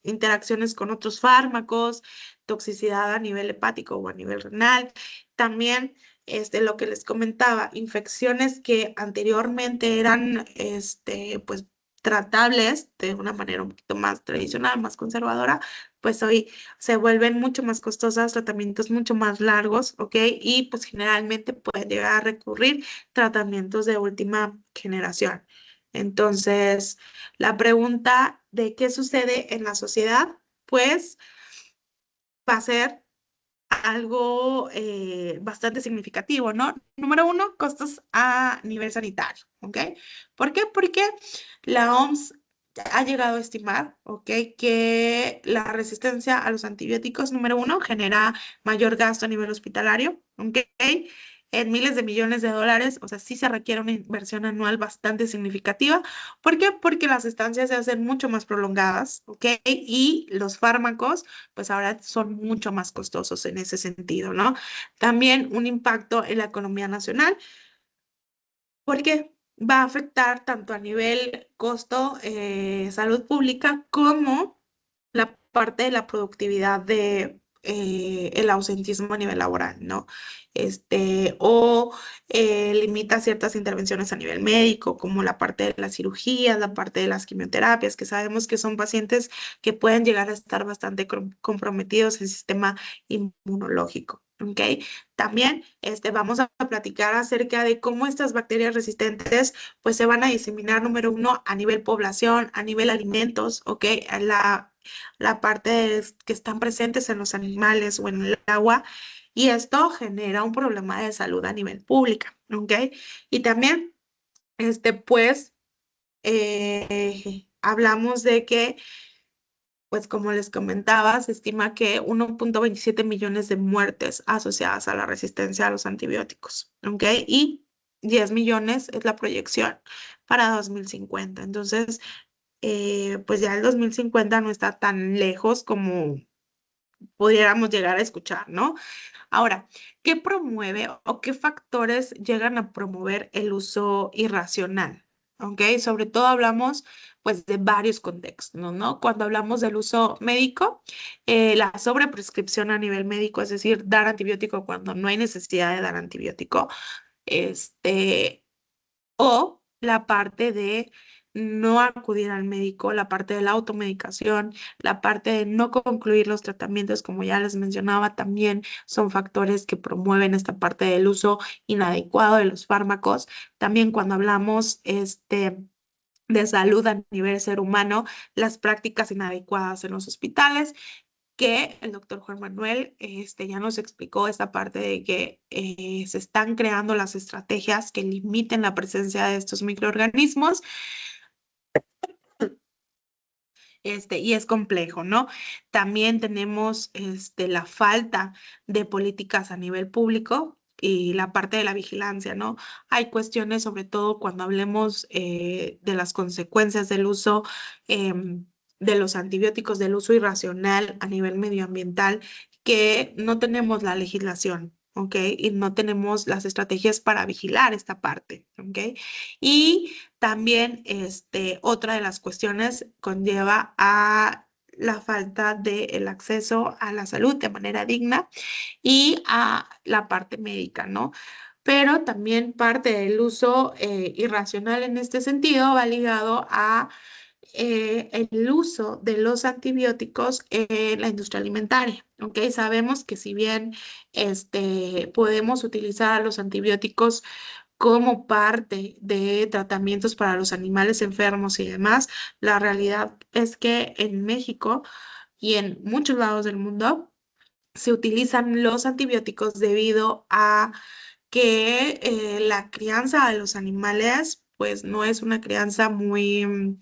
B: interacciones con otros fármacos, toxicidad a nivel hepático o a nivel renal. También, lo que les comentaba, infecciones que anteriormente eran, pues tratables de una manera un poquito más tradicional, más conservadora, pues hoy se vuelven mucho más costosas, tratamientos mucho más largos, ¿ok? Y pues generalmente pueden llegar a recurrir tratamientos de última generación. Entonces, la pregunta de qué sucede en la sociedad, pues va a ser algo bastante significativo, ¿no? Número uno, costos a nivel sanitario, ¿ok? ¿Por qué? Porque la OMS ha llegado a estimar, ¿ok? Que la resistencia a los antibióticos, número uno, genera mayor gasto a nivel hospitalario, ¿ok? En miles de millones de dólares, o sea, sí se requiere una inversión anual bastante significativa. ¿Por qué? Porque las estancias se hacen mucho más prolongadas, ¿ok? Y los fármacos pues ahora son mucho más costosos en ese sentido, ¿no? También un impacto en la economía nacional, porque va a afectar tanto a nivel costo, salud pública, como la parte de la productividad de el ausentismo a nivel laboral, ¿no? O limita ciertas intervenciones a nivel médico, como la parte de las cirugías, la parte de las quimioterapias, que sabemos que son pacientes que pueden llegar a estar bastante comprometidos en el sistema inmunológico, ¿ok? También vamos a platicar acerca de cómo estas bacterias resistentes pues se van a diseminar, número uno, a nivel población, a nivel alimentos, ¿ok? La parte que están presentes en los animales o en el agua, y esto genera un problema de salud a nivel pública, ¿ok? Y también, pues, hablamos de que pues como les comentaba, se estima que 1,27 millones de muertes asociadas a la resistencia a los antibióticos, ¿ok? Y 10 millones es la proyección para 2050. Entonces, pues ya el 2050 no está tan lejos como pudiéramos llegar a escuchar, ¿no? Ahora, ¿qué promueve o qué factores llegan a promover el uso irracional? ¿Ok? Sobre todo hablamos pues de varios contextos, ¿no? Cuando hablamos del uso médico, la sobreprescripción a nivel médico, es decir, dar antibiótico cuando no hay necesidad de dar antibiótico, este, o la parte de no acudir al médico, la parte de la automedicación, la parte de no concluir los tratamientos, como ya les mencionaba, también son factores que promueven esta parte del uso inadecuado de los fármacos. También cuando hablamos de salud a nivel ser humano, las prácticas inadecuadas en los hospitales, que el doctor Juan Manuel ya nos explicó esta parte de que se están creando las estrategias que limiten la presencia de estos microorganismos, y es complejo, ¿no? También tenemos la falta de políticas a nivel público y la parte de la vigilancia, ¿no? Hay cuestiones, sobre todo cuando hablemos de las consecuencias del uso de los antibióticos, del uso irracional a nivel medioambiental, que no tenemos la legislación. ¿Ok? Y no tenemos las estrategias para vigilar esta parte, ¿ok? Y también, otra de las cuestiones conlleva a la falta del acceso a la salud de manera digna y a la parte médica, ¿no? Pero también parte del uso irracional en este sentido va ligado a el uso de los antibióticos en la industria alimentaria, ¿ok? Sabemos que si bien podemos utilizar los antibióticos como parte de tratamientos para los animales enfermos y demás, la realidad es que en México y en muchos lados del mundo se utilizan los antibióticos debido a que la crianza de los animales pues no es una crianza muy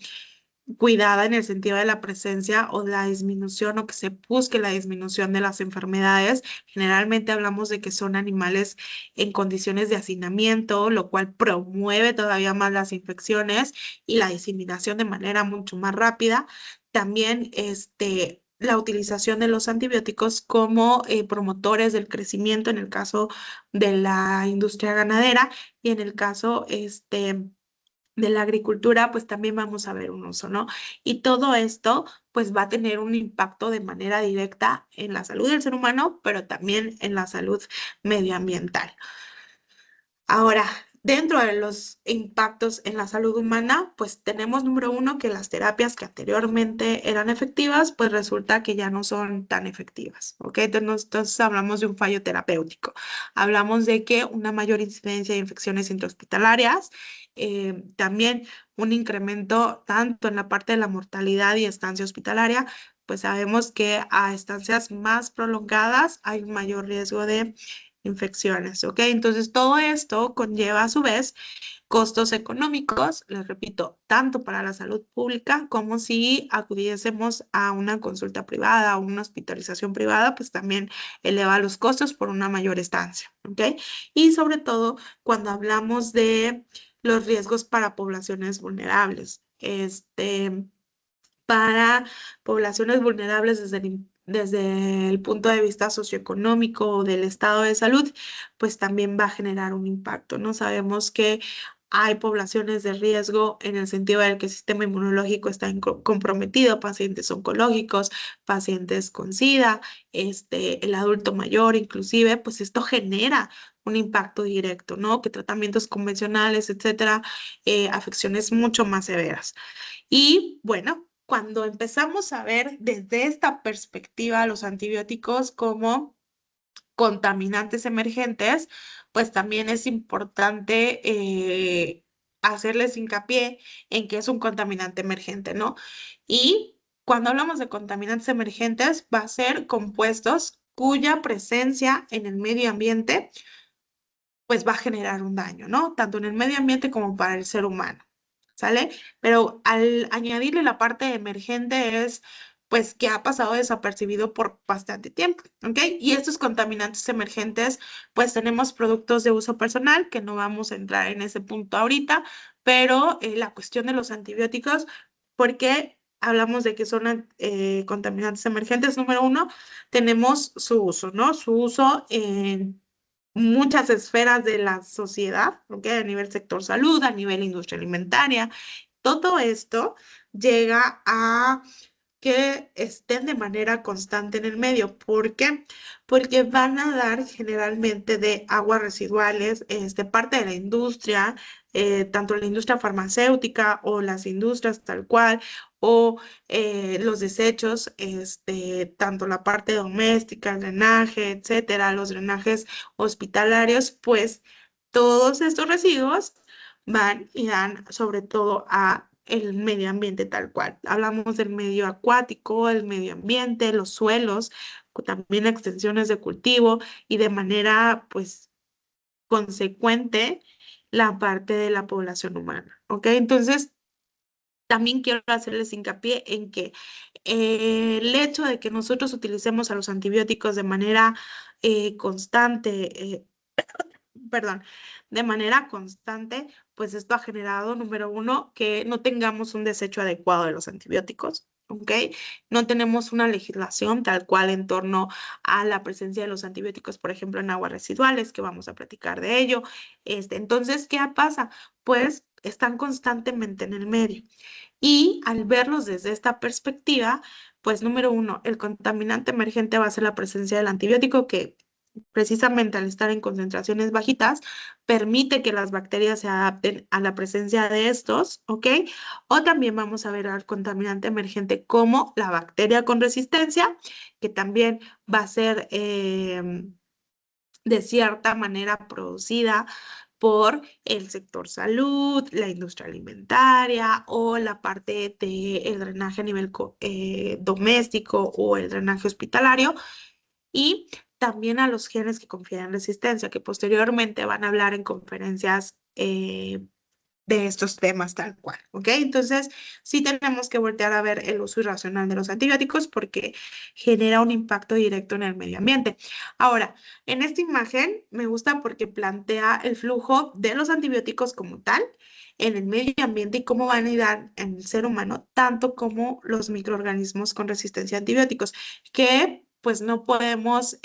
B: cuidada en el sentido de la presencia o de la disminución o que se busque la disminución de las enfermedades. Generalmente hablamos de que son animales en condiciones de hacinamiento, lo cual promueve todavía más las infecciones y la diseminación de manera mucho más rápida. También la utilización de los antibióticos como promotores del crecimiento en el caso de la industria ganadera y en el caso de la agricultura, pues también vamos a ver un uso, ¿no? Y todo esto, pues va a tener un impacto de manera directa en la salud del ser humano, pero también en la salud medioambiental. Ahora, Dentro de los impactos en la salud humana, pues tenemos número uno que las terapias que anteriormente eran efectivas, pues resulta que ya no son tan efectivas, ¿ok? Entonces hablamos de un fallo terapéutico. Hablamos de que una mayor incidencia de infecciones intrahospitalarias, también un incremento tanto en la parte de la mortalidad y estancia hospitalaria, pues sabemos que a estancias más prolongadas hay un mayor riesgo de infecciones, ¿ok? Entonces, todo esto conlleva a su vez costos económicos, les repito, tanto para la salud pública como si acudiésemos a una consulta privada o una hospitalización privada, pues también eleva los costos por una mayor estancia, ¿ok? Y sobre todo cuando hablamos de los riesgos para poblaciones vulnerables. Para poblaciones vulnerables desde el punto de vista socioeconómico o del estado de salud, pues también va a generar un impacto, ¿no? Sabemos que hay poblaciones de riesgo en el sentido de que el sistema inmunológico está comprometido, pacientes oncológicos, pacientes con SIDA, el adulto mayor inclusive, pues esto genera un impacto directo, ¿no? Que tratamientos convencionales, etcétera, afecciones mucho más severas. Y bueno, cuando empezamos a ver desde esta perspectiva los antibióticos como contaminantes emergentes, pues también es importante hacerles hincapié en que es un contaminante emergente, ¿no? Y cuando hablamos de contaminantes emergentes, va a ser compuestos cuya presencia en el medio ambiente, pues va a generar un daño, ¿no? Tanto en el medio ambiente como para el ser humano. ¿Sale? Pero al añadirle la parte emergente es, pues, que ha pasado desapercibido por bastante tiempo, ¿ok? Y estos contaminantes emergentes, pues tenemos productos de uso personal, que no vamos a entrar en ese punto ahorita, pero la cuestión de los antibióticos, ¿por qué hablamos de que son contaminantes emergentes? Número uno, tenemos su uso, ¿no? Su uso en muchas esferas de la sociedad, ¿ok? A nivel sector salud, a nivel industria alimentaria. Todo esto llega a que estén de manera constante en el medio. ¿Por qué? Porque van a dar generalmente de aguas residuales, parte de la industria, tanto la industria farmacéutica o las industrias tal cual, o los desechos, tanto la parte doméstica, el drenaje, etcétera, los drenajes hospitalarios, pues todos estos residuos van y dan sobre todo a el medio ambiente tal cual. Hablamos del medio acuático, el medio ambiente, los suelos, también extensiones de cultivo y de manera pues consecuente la parte de la población humana, ¿ok? Entonces, también quiero hacerles hincapié en que el hecho de que nosotros utilicemos a los antibióticos de manera constante, perdón, de manera constante, pues esto ha generado, número uno, que no tengamos un desecho adecuado de los antibióticos, ¿ok? No tenemos una legislación tal cual en torno a la presencia de los antibióticos, por ejemplo, en aguas residuales, que vamos a platicar de ello. Entonces, ¿qué pasa? Pues están constantemente en el medio. Y al verlos desde esta perspectiva, pues número uno, el contaminante emergente va a ser la presencia del antibiótico que precisamente al estar en concentraciones bajitas, permite que las bacterias se adapten a la presencia de estos, ¿ok? O también vamos a ver al contaminante emergente como la bacteria con resistencia, que también va a ser de cierta manera producida por el sector salud, la industria alimentaria o la parte del drenaje a nivel doméstico o el drenaje hospitalario y también a los genes que confieren resistencia, que posteriormente van a hablar en conferencias de estos temas tal cual, ¿ok? Entonces, sí tenemos que voltear a ver el uso irracional de los antibióticos porque genera un impacto directo en el medio ambiente. Ahora, en esta imagen me gusta porque plantea el flujo de los antibióticos como tal en el medio ambiente y cómo van a ayudar en el ser humano, tanto como los microorganismos con resistencia a antibióticos, que pues no podemos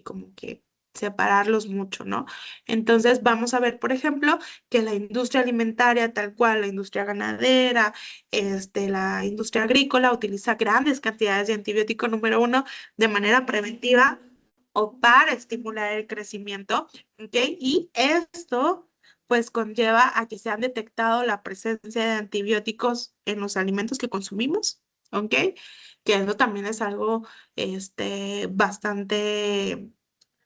B: como que separarlos mucho, ¿no? Entonces vamos a ver, por ejemplo, que la industria alimentaria, tal cual, la industria ganadera, la industria agrícola, utiliza grandes cantidades de antibiótico número uno de manera preventiva o para estimular el crecimiento, ¿ok? Y esto pues conlleva a que se han detectado la presencia de antibióticos en los alimentos que consumimos, ¿ok? Que eso también es algo bastante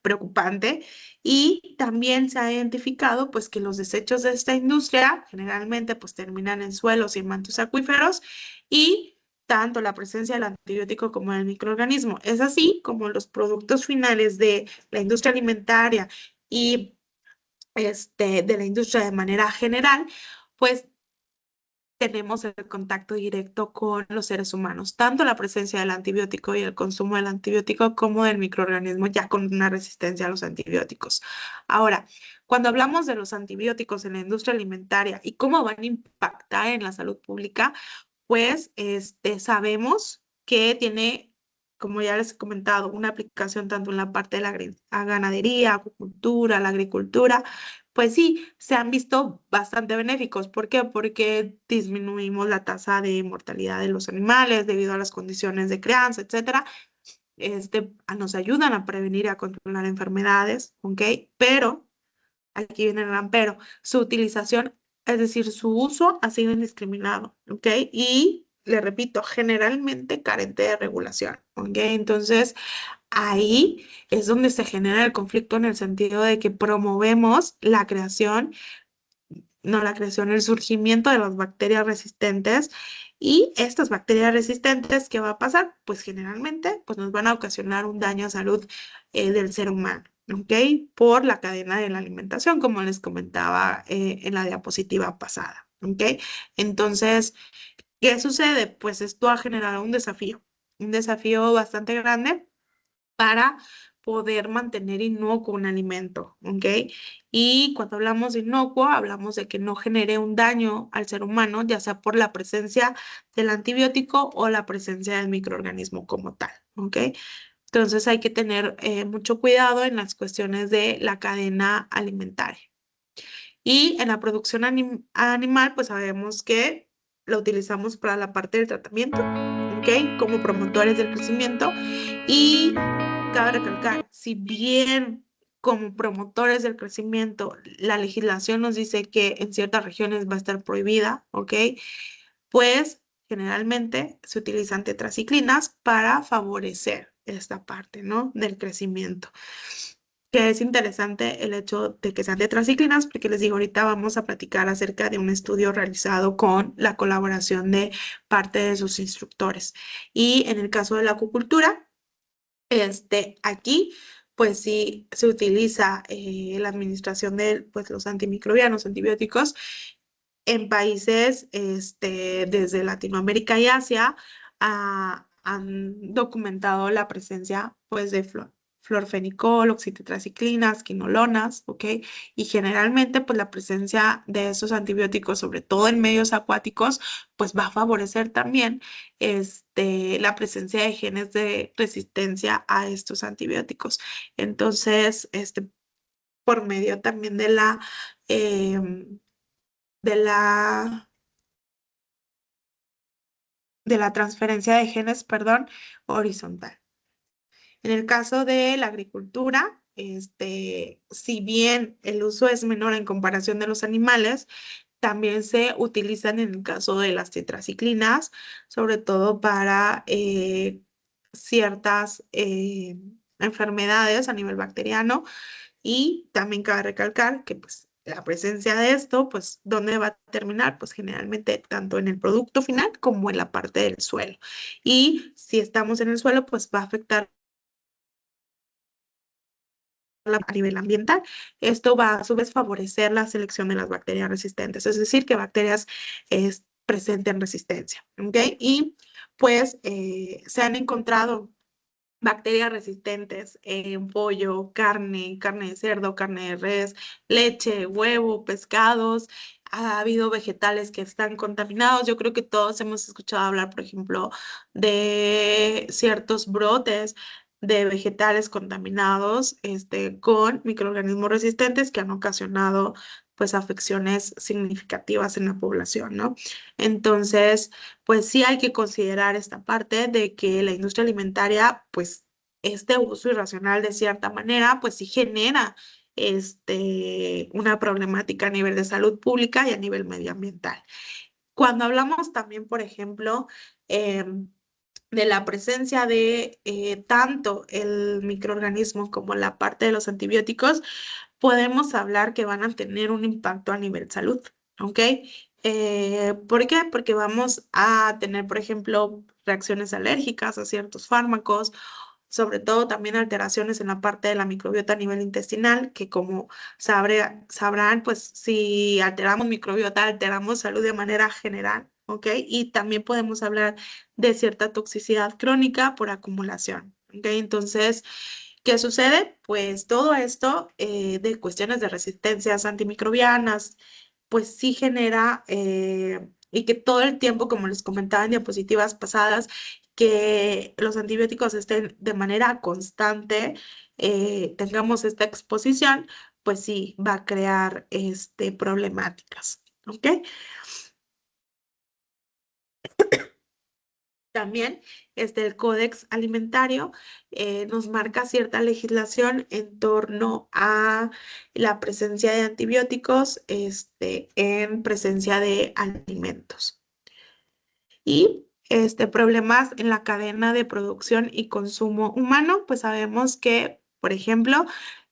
B: preocupante. Y también se ha identificado pues que los desechos de esta industria generalmente pues terminan en suelos y mantos acuíferos y tanto la presencia del antibiótico como del microorganismo. Es así como los productos finales de la industria alimentaria y de la industria de manera general, pues tenemos el contacto directo con los seres humanos, tanto la presencia del antibiótico y el consumo del antibiótico como del microorganismo ya con una resistencia a los antibióticos. Ahora, cuando hablamos de los antibióticos en la industria alimentaria y cómo van a impactar en la salud pública, pues sabemos que tiene, como ya les he comentado, una aplicación tanto en la parte de la ganadería, acuicultura, la agricultura, pues sí, se han visto bastante benéficos. ¿Por qué? Porque disminuimos la tasa de mortalidad de los animales debido a las condiciones de crianza, etcétera. Nos ayudan a prevenir y a controlar enfermedades, ¿ok? Pero, aquí viene el gran pero, su utilización, es decir, su uso ha sido indiscriminado, ¿ok? Y, le repito, generalmente carente de regulación, ¿ok? Entonces, ahí es donde se genera el conflicto en el sentido de que promovemos la creación, no la creación, el surgimiento de las bacterias resistentes. Y estas bacterias resistentes, ¿qué va a pasar? Pues generalmente pues nos van a ocasionar un daño a salud del ser humano, ¿ok? Por la cadena de la alimentación, como les comentaba en la diapositiva pasada, ¿ok? Entonces, ¿qué sucede? Pues esto ha generado un desafío bastante grande para poder mantener inocuo un alimento, ¿ok? Y cuando hablamos de inocuo, hablamos de que no genere un daño al ser humano, ya sea por la presencia del antibiótico o la presencia del microorganismo como tal, ¿ok? Entonces hay que tener mucho cuidado en las cuestiones de la cadena alimentaria. Y en la producción animal, pues sabemos que lo utilizamos para la parte del tratamiento, ¿ok? Como promotores del crecimiento. Y cabe recalcar, si bien como promotores del crecimiento, la legislación nos dice que en ciertas regiones va a estar prohibida, ¿ok? Pues generalmente se utilizan tetraciclinas para favorecer esta parte, ¿no? Del crecimiento. Que es interesante el hecho de que sean tetraciclinas, porque les digo, ahorita vamos a platicar acerca de un estudio realizado con la colaboración de parte de sus instructores. Y en el caso de la acuicultura, aquí, pues sí se utiliza la administración de pues, los antimicrobianos, antibióticos, en países desde Latinoamérica y Asia han documentado la presencia pues, de florfenicol, oxitetraciclinas, quinolonas, ¿ok? Y generalmente pues la presencia de esos antibióticos, sobre todo en medios acuáticos, pues va a favorecer también la presencia de genes de resistencia a estos antibióticos. Entonces, por medio también em, de la de la transferencia de genes, perdón, horizontal. En el caso de la agricultura, si bien el uso es menor en comparación de los animales, también se utilizan en el caso de las tetraciclinas, sobre todo para ciertas enfermedades a nivel bacteriano. Y también cabe recalcar que pues la presencia de esto, pues ¿dónde va a terminar? Pues generalmente tanto en el producto final como en la parte del suelo. Y si estamos en el suelo, pues va a afectar a nivel ambiental. Esto va a su vez favorecer la selección de las bacterias resistentes, es decir, que bacterias presenten resistencia, ¿ok? Y pues se han encontrado bacterias resistentes en pollo, carne de cerdo, carne de res, leche, huevo, pescados. Ha habido vegetales que están contaminados. Yo creo que todos hemos escuchado hablar, por ejemplo, de ciertos brotes de vegetales contaminados, con microorganismos resistentes que han ocasionado, pues, afecciones significativas en la población, ¿no? Entonces, pues sí hay que considerar esta parte de que la industria alimentaria, pues este uso irracional de cierta manera, pues sí genera una problemática a nivel de salud pública y a nivel medioambiental. Cuando hablamos también, por ejemplo, de la presencia de tanto el microorganismo como la parte de los antibióticos, podemos hablar que van a tener un impacto a nivel salud, ¿ok? ¿Por qué? Porque vamos a tener, por ejemplo, reacciones alérgicas a ciertos fármacos, sobre todo también alteraciones en la parte de la microbiota a nivel intestinal, que como sabrán, pues si alteramos microbiota, alteramos salud de manera general, ¿ok? Y también podemos hablar de cierta toxicidad crónica por acumulación, ¿ok? Entonces, ¿qué sucede? Pues todo esto de cuestiones de resistencias antimicrobianas, pues sí genera, y que todo el tiempo, como les comentaba en diapositivas pasadas, que los antibióticos estén de manera constante, tengamos esta exposición, pues sí, va a crear problemáticas, ¿ok? También el Códex Alimentario nos marca cierta legislación en torno a la presencia de antibióticos en presencia de alimentos. Y problemas en la cadena de producción y consumo humano, pues sabemos que, por ejemplo,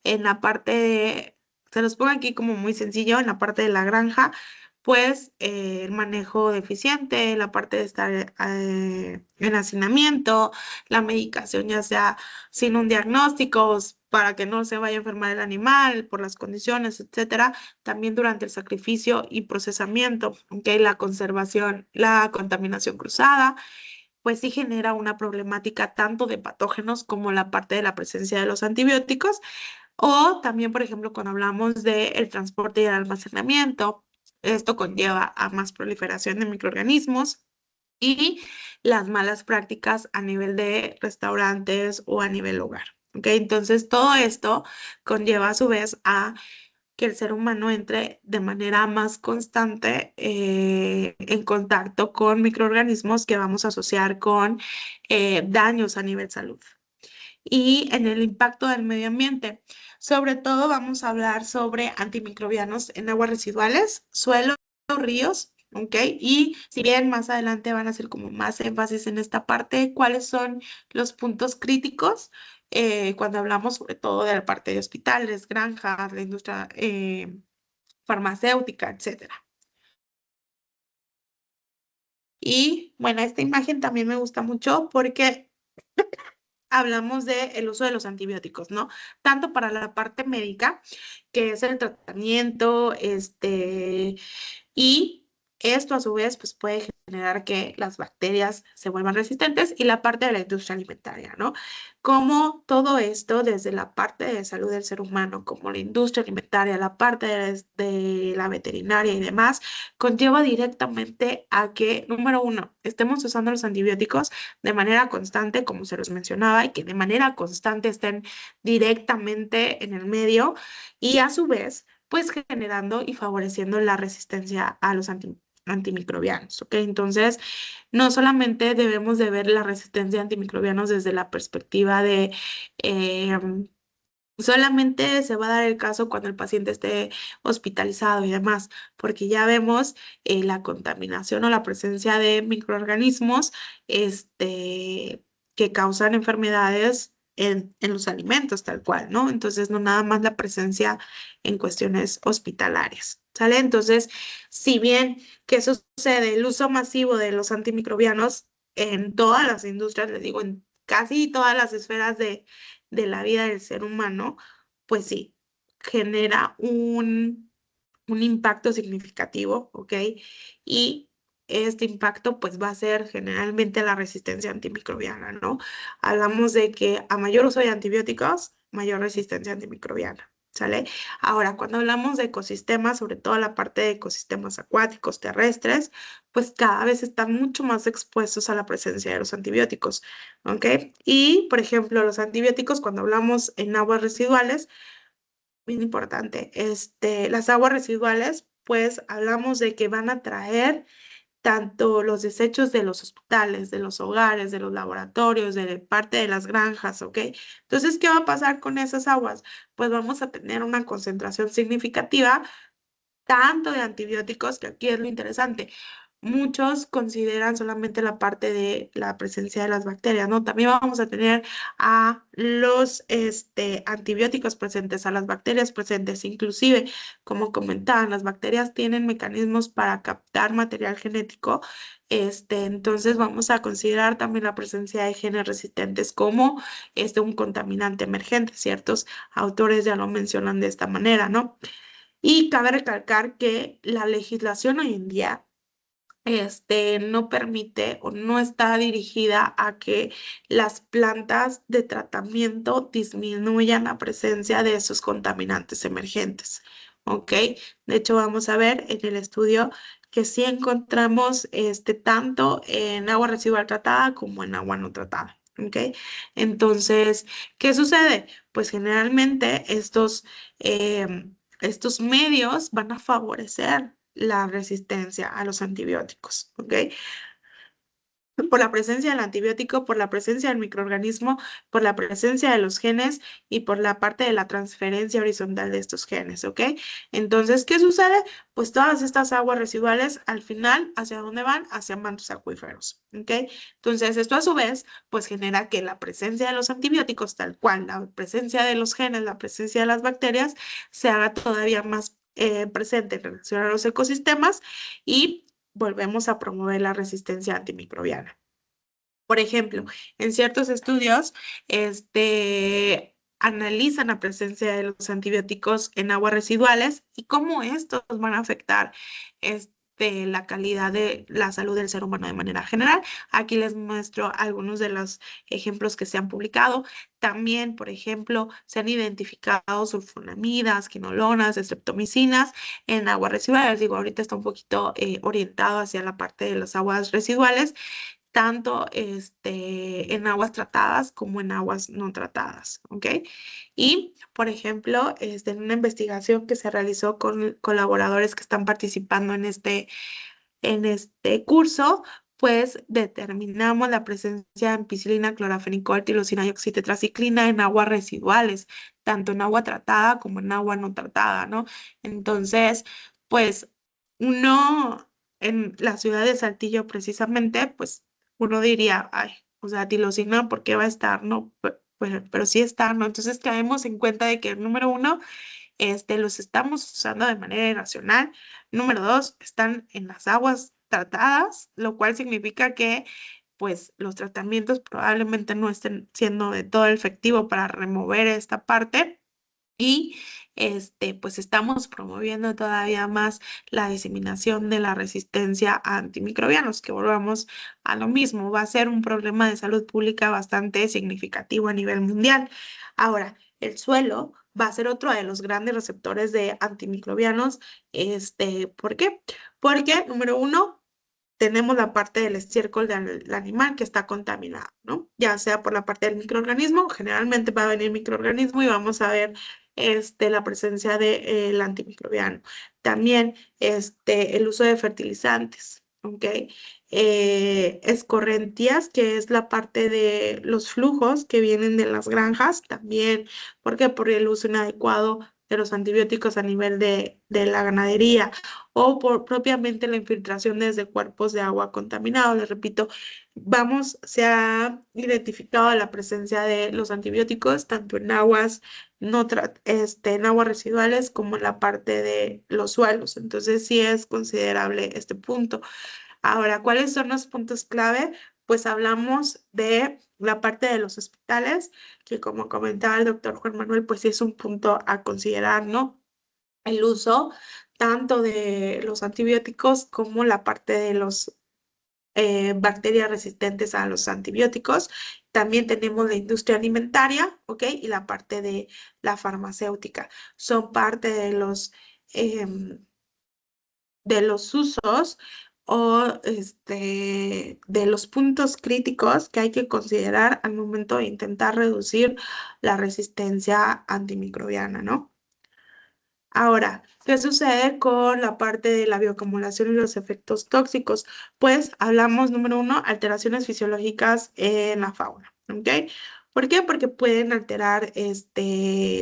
B: en la parte de, se los pongo aquí como muy sencillo, en la parte de la granja, pues el manejo deficiente, la parte de estar en hacinamiento, la medicación ya sea sin un diagnóstico para que no se vaya a enfermar el animal por las condiciones, etcétera. También durante el sacrificio y procesamiento, ¿ok? La conservación, la contaminación cruzada, pues sí genera una problemática tanto de patógenos como la parte de la presencia de los antibióticos, o también, por ejemplo, cuando hablamos del transporte y el almacenamiento, esto conlleva a más proliferación de microorganismos y las malas prácticas a nivel de restaurantes o a nivel hogar. ¿Ok? Entonces, todo esto conlleva a su vez a que el ser humano entre de manera más constante en contacto con microorganismos que vamos a asociar con daños a nivel salud. Y en el impacto del medio ambiente, sobre todo vamos a hablar sobre antimicrobianos en aguas residuales, suelos, ríos. ¿Ok? Y si bien más adelante van a hacer como más énfasis en esta parte, ¿cuáles son los puntos críticos cuando hablamos sobre todo de la parte de hospitales, granjas, la industria farmacéutica, etcétera? Y bueno, esta imagen también me gusta mucho porque hablamos del uso de los antibióticos, ¿no? Tanto para la parte médica, que es el tratamiento, y esto a su vez pues puede generar que las bacterias se vuelvan resistentes y la parte de la industria alimentaria, ¿no? Como todo esto desde la parte de salud del ser humano, como la industria alimentaria, la parte de la veterinaria y demás, conlleva directamente a que, número uno, estemos usando los antibióticos de manera constante, como se los mencionaba, y que de manera constante estén directamente en el medio y a su vez pues generando y favoreciendo la resistencia a los antimicrobianos, ¿ok? Entonces, no solamente debemos de ver la resistencia a antimicrobianos desde la perspectiva de solamente se va a dar el caso cuando el paciente esté hospitalizado y demás, porque ya vemos la contaminación o la presencia de microorganismos que causan enfermedades en los alimentos, tal cual, ¿no? Entonces, no nada más la presencia en cuestiones hospitalarias, ¿sale? Entonces, si bien que eso sucede, el uso masivo de los antimicrobianos en todas las industrias, les digo, en casi todas las esferas de la vida del ser humano, pues sí, genera un impacto significativo, ¿ok? Y este impacto pues va a ser generalmente la resistencia antimicrobiana, ¿no? Hablamos de que a mayor uso de antibióticos, mayor resistencia antimicrobiana. ¿Sale? Ahora, cuando hablamos de ecosistemas, sobre todo la parte de ecosistemas acuáticos, terrestres, pues cada vez están mucho más expuestos a la presencia de los antibióticos, ¿ok? Y, por ejemplo, los antibióticos, cuando hablamos en aguas residuales, bien importante, las aguas residuales, pues hablamos de que van a traer tanto los desechos de los hospitales, de los hogares, de los laboratorios, de parte de las granjas, ¿ok? Entonces, ¿qué va a pasar con esas aguas? Pues vamos a tener una concentración significativa tanto de antibióticos, que aquí es lo interesante. Muchos consideran solamente la parte de la presencia de las bacterias, ¿no? También vamos a tener a los antibióticos presentes, a las bacterias presentes, inclusive, como comentaban, las bacterias tienen mecanismos para captar material genético, entonces vamos a considerar también la presencia de genes resistentes como un contaminante emergente. Ciertos autores ya lo mencionan de esta manera, ¿no? Y cabe recalcar que la legislación hoy en día no permite o no está dirigida a que las plantas de tratamiento disminuyan la presencia de esos contaminantes emergentes. ¿Ok? De hecho, vamos a ver en el estudio que sí encontramos tanto en agua residual tratada como en agua no tratada. ¿Ok? Entonces, ¿qué sucede? Pues generalmente estos medios van a favorecer la resistencia a los antibióticos, ¿ok? Por la presencia del antibiótico, por la presencia del microorganismo, por la presencia de los genes y por la parte de la transferencia horizontal de estos genes, ¿ok? Entonces, ¿qué sucede? Pues todas estas aguas residuales, al final, ¿hacia dónde van? Hacia mantos acuíferos, ¿ok? Entonces, esto a su vez, pues genera que la presencia de los antibióticos, tal cual, la presencia de los genes, la presencia de las bacterias, se haga todavía más presente en relación a los ecosistemas y volvemos a promover la resistencia antimicrobiana. Por ejemplo, en ciertos estudios, analizan la presencia de los antibióticos en aguas residuales y cómo estos van a afectar la calidad de la salud del ser humano de manera general. Aquí les muestro algunos de los ejemplos que se han publicado. También, por ejemplo, se han identificado sulfonamidas, quinolonas, streptomicinas en aguas residuales. Digo, ahorita está un poquito orientado hacia la parte de las aguas residuales, tanto en aguas tratadas como en aguas no tratadas, ¿ok? Y, por ejemplo, en una investigación que se realizó con colaboradores que están participando en este curso, pues determinamos la presencia de ampicilina, clorafenicol, tirosina y oxitetraciclina en aguas residuales, tanto en agua tratada como en agua no tratada, ¿no? Entonces, pues uno en la ciudad de Saltillo precisamente, pues uno diría, ay, o sea, tirosina, ¿por qué va a estar? No, pero sí está, ¿no? Entonces caemos en cuenta de que, número uno, los estamos usando de manera irracional. Número dos, están en las aguas tratadas, lo cual significa que pues los tratamientos probablemente no estén siendo de todo efectivo para remover esta parte. Y pues estamos promoviendo todavía más la diseminación de la resistencia a antimicrobianos, que volvamos a lo mismo, va a ser un problema de salud pública bastante significativo a nivel mundial. Ahora, el suelo va a ser otro de los grandes receptores de antimicrobianos. ¿Por qué? Porque, número uno, tenemos la parte del estiércol del animal que está contaminado, ¿no? Ya sea por la parte del microorganismo, generalmente va a venir microorganismo y vamos a ver la presencia del antimicrobiano. También el uso de fertilizantes, ¿ok? Escorrentías, que es la parte de los flujos que vienen de las granjas, también, ¿por qué? Por el uso inadecuado de los antibióticos a nivel de la ganadería o por propiamente la infiltración desde cuerpos de agua contaminados. Les repito, se ha identificado la presencia de los antibióticos tanto en aguas no en aguas residuales como en la parte de los suelos. Entonces sí es considerable este punto. Ahora, ¿cuáles son los puntos clave? Pues hablamos de la parte de los hospitales, que como comentaba el doctor Juan Manuel, pues sí es un punto a considerar, ¿no? El uso tanto de los antibióticos como la parte de los bacterias resistentes a los antibióticos. También tenemos la industria alimentaria, ¿ok? Y la parte de la farmacéutica. Son parte de los usos o de los puntos críticos que hay que considerar al momento de intentar reducir la resistencia antimicrobiana, ¿no? Ahora, ¿qué sucede con la parte de la bioacumulación y los efectos tóxicos? Pues hablamos, número uno, alteraciones fisiológicas en la fauna, ¿ok? ¿Por qué? Porque pueden alterar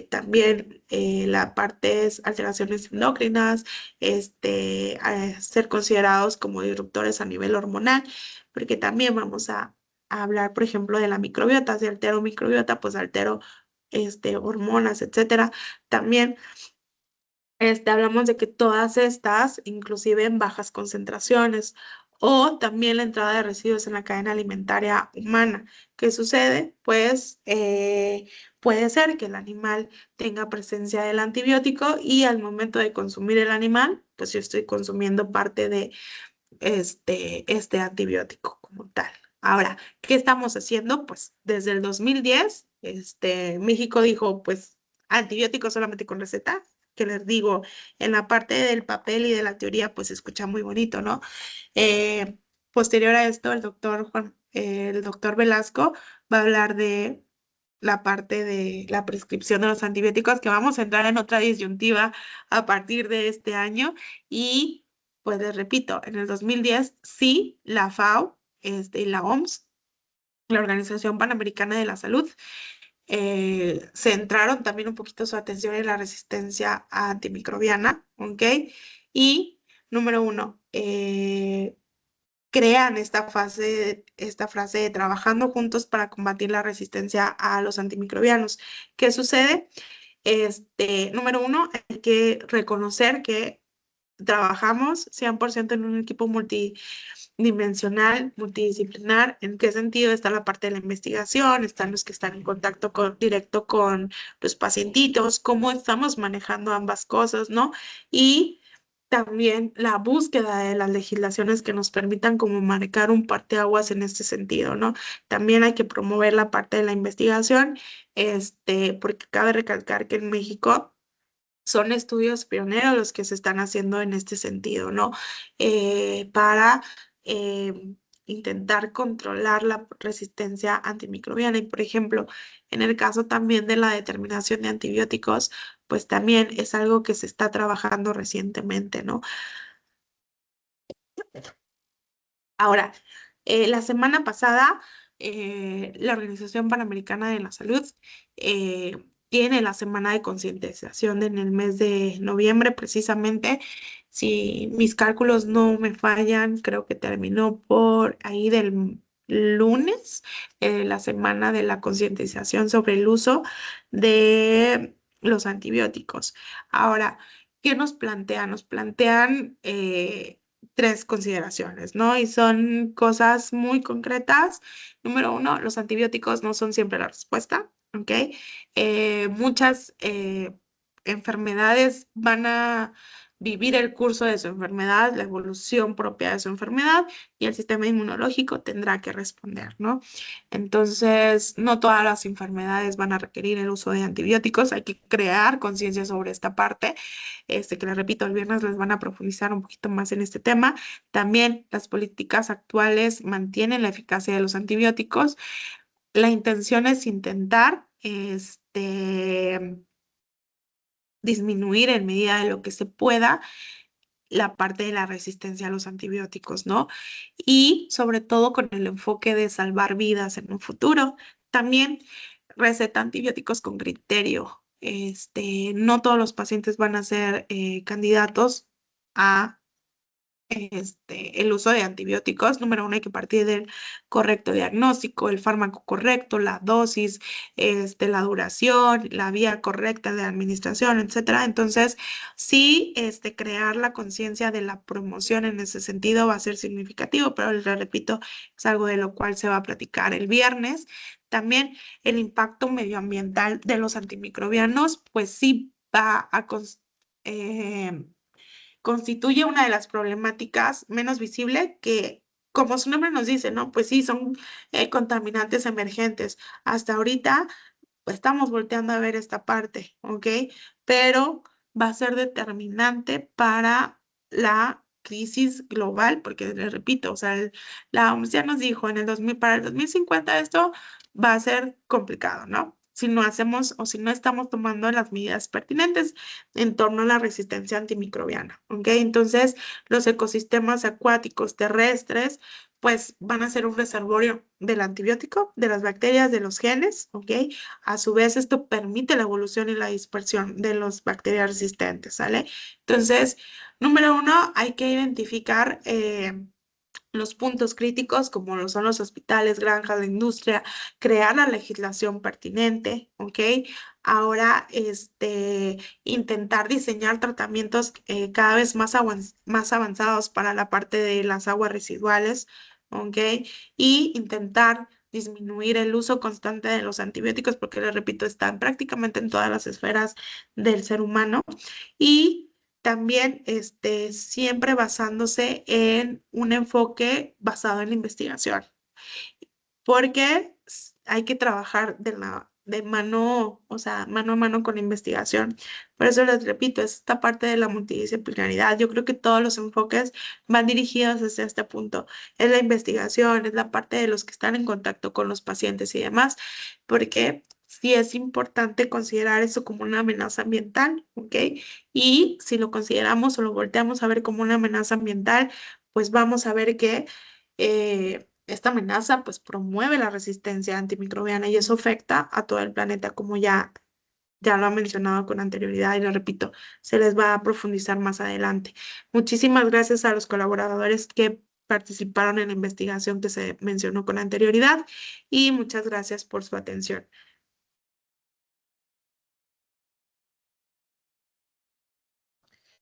B: también la parte, alteraciones endocrinas, ser considerados como disruptores a nivel hormonal, porque también vamos a hablar, por ejemplo, de la microbiota. Si altero microbiota, pues altero hormonas, etcétera. También hablamos de que todas estas, inclusive en bajas concentraciones, o también la entrada de residuos en la cadena alimentaria humana. ¿Qué sucede? Pues puede ser que el animal tenga presencia del antibiótico y al momento de consumir el animal, pues yo estoy consumiendo parte de este antibiótico como tal. Ahora, ¿qué estamos haciendo? Pues desde el 2010, México dijo, pues antibióticos solamente con receta, que les digo, en la parte del papel y de la teoría, pues se escucha muy bonito, ¿no? Eh, Posterior a esto, el doctor Velasco va a hablar de la parte de la prescripción de los antibióticos, que vamos a entrar en otra disyuntiva a partir de este año. Y pues les repito, en el 2010 sí, la FAO y la OMS, la Organización Panamericana de la Salud, centraron también un poquito su atención en la resistencia antimicrobiana, ¿ok? Y número uno, crean esta frase de trabajando juntos para combatir la resistencia a los antimicrobianos. ¿Qué sucede? Número uno, hay que reconocer que trabajamos 100% en un equipo multidimensional, multidisciplinar. ¿En qué sentido? Está la parte de la investigación, están los que están en contacto directo con los pacientitos, cómo estamos manejando ambas cosas, ¿no? Y también la búsqueda de las legislaciones que nos permitan como marcar un parteaguas en este sentido, ¿no? También hay que promover la parte de la investigación, porque cabe recalcar que en México son estudios pioneros los que se están haciendo en este sentido, ¿no? Para intentar controlar la resistencia antimicrobiana. Y, por ejemplo, en el caso también de la determinación de antibióticos, pues también es algo que se está trabajando recientemente, ¿no? Ahora, la semana pasada, la Organización Panamericana de la Salud tiene la semana de concientización en el mes de noviembre, precisamente. Si mis cálculos no me fallan, creo que terminó por ahí del lunes, la semana de la concientización sobre el uso de los antibióticos. Ahora, ¿qué nos plantean? Nos plantean tres consideraciones, ¿no? Y son cosas muy concretas. Número uno, los antibióticos no son siempre la respuesta, ¿ok? Muchas enfermedades van a vivir el curso de su enfermedad, la evolución propia de su enfermedad, y el sistema inmunológico tendrá que responder, ¿no? Entonces, no todas las enfermedades van a requerir el uso de antibióticos, hay que crear conciencia sobre esta parte, que les repito, el viernes les van a profundizar un poquito más en este tema. También las políticas actuales mantienen la eficacia de los antibióticos. La intención es intentar, disminuir en medida de lo que se pueda la parte de la resistencia a los antibióticos, ¿no? Y sobre todo con el enfoque de salvar vidas en un futuro. También receta antibióticos con criterio. No todos los pacientes van a ser candidatos a el uso de antibióticos. Número uno, hay que partir del correcto diagnóstico, el fármaco correcto, la dosis, la duración, la vía correcta de administración, etcétera. Entonces, sí, crear la conciencia de la promoción en ese sentido va a ser significativo, pero les repito, es algo de lo cual se va a platicar el viernes. También el impacto medioambiental de los antimicrobianos, pues sí va a constituye una de las problemáticas menos visible que, como su nombre nos dice, ¿no? Pues sí, son contaminantes emergentes. Hasta ahorita pues, estamos volteando a ver esta parte, ¿ok? Pero va a ser determinante para la crisis global, porque les repito, o sea, la OMS ya nos dijo para el 2050 esto va a ser complicado, ¿no? si no hacemos o si no estamos tomando las medidas pertinentes en torno a la resistencia antimicrobiana, ¿ok? Entonces, los ecosistemas acuáticos terrestres, pues van a ser un reservorio del antibiótico, de las bacterias, de los genes, ¿ok? A su vez, esto permite la evolución y la dispersión de las bacterias resistentes, ¿sale? Entonces, número uno, hay que identificar los puntos críticos, como lo son los hospitales, granjas, la industria, crear la legislación pertinente, ¿ok? Ahora, intentar diseñar tratamientos cada vez más avanzados para la parte de las aguas residuales, ¿ok? Y intentar disminuir el uso constante de los antibióticos, porque les repito, están prácticamente en todas las esferas del ser humano. Y también siempre basándose en un enfoque basado en la investigación, porque hay que trabajar de mano, o sea, mano a mano con la investigación. Por eso les repito, es esta parte de la multidisciplinaridad. Yo creo que todos los enfoques van dirigidos hacia este punto. Es la investigación, es la parte de los que están en contacto con los pacientes y demás, porque sí es importante considerar eso como una amenaza ambiental, ¿ok? Y si lo consideramos o lo volteamos a ver como una amenaza ambiental, pues vamos a ver que esta amenaza pues promueve la resistencia antimicrobiana y eso afecta a todo el planeta, como ya lo ha mencionado con anterioridad y lo repito, se les va a profundizar más adelante. Muchísimas gracias a los colaboradores que participaron en la investigación que se mencionó con anterioridad y muchas gracias por su atención.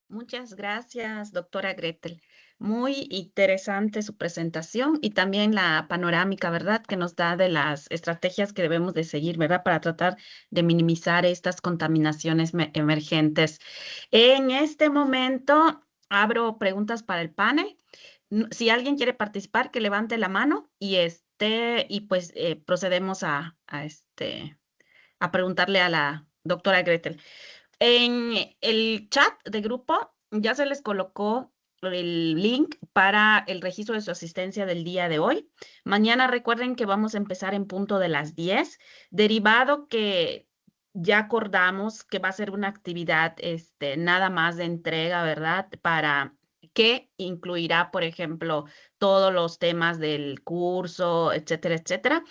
A: Muchas gracias, doctora Gretel. Muy interesante su presentación y también la panorámica, ¿verdad?, que nos da de las estrategias que debemos de seguir, ¿verdad?, para tratar de minimizar estas contaminaciones emergentes. En este momento abro preguntas para el panel. Si alguien quiere participar, que levante la mano y pues procedemos a preguntarle a la doctora Gretel. En el chat de grupo ya se les colocó el link para el registro de su asistencia del día de hoy. Mañana recuerden que vamos a empezar en punto de las 10, derivado que ya acordamos que va a ser una actividad nada más de entrega, ¿verdad? Para que incluirá, por ejemplo, todos los temas del curso, etcétera, etcétera.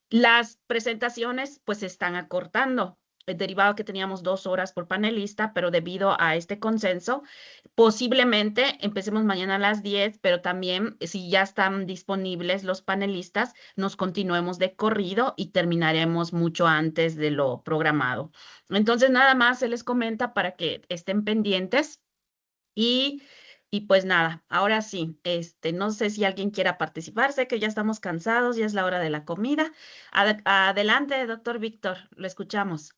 A: Las presentaciones pues se están acortando. El derivado que teníamos 2 horas por panelista, pero debido a este consenso, posiblemente empecemos mañana a las 10, pero también si ya están disponibles los panelistas, nos continuemos de corrido y terminaremos mucho antes de lo programado. Entonces, nada más se les comenta para que estén pendientes y pues nada, ahora sí, no sé si alguien quiera participar, sé que ya estamos cansados, ya es la hora de la comida. Adelante, doctor Víctor, lo escuchamos.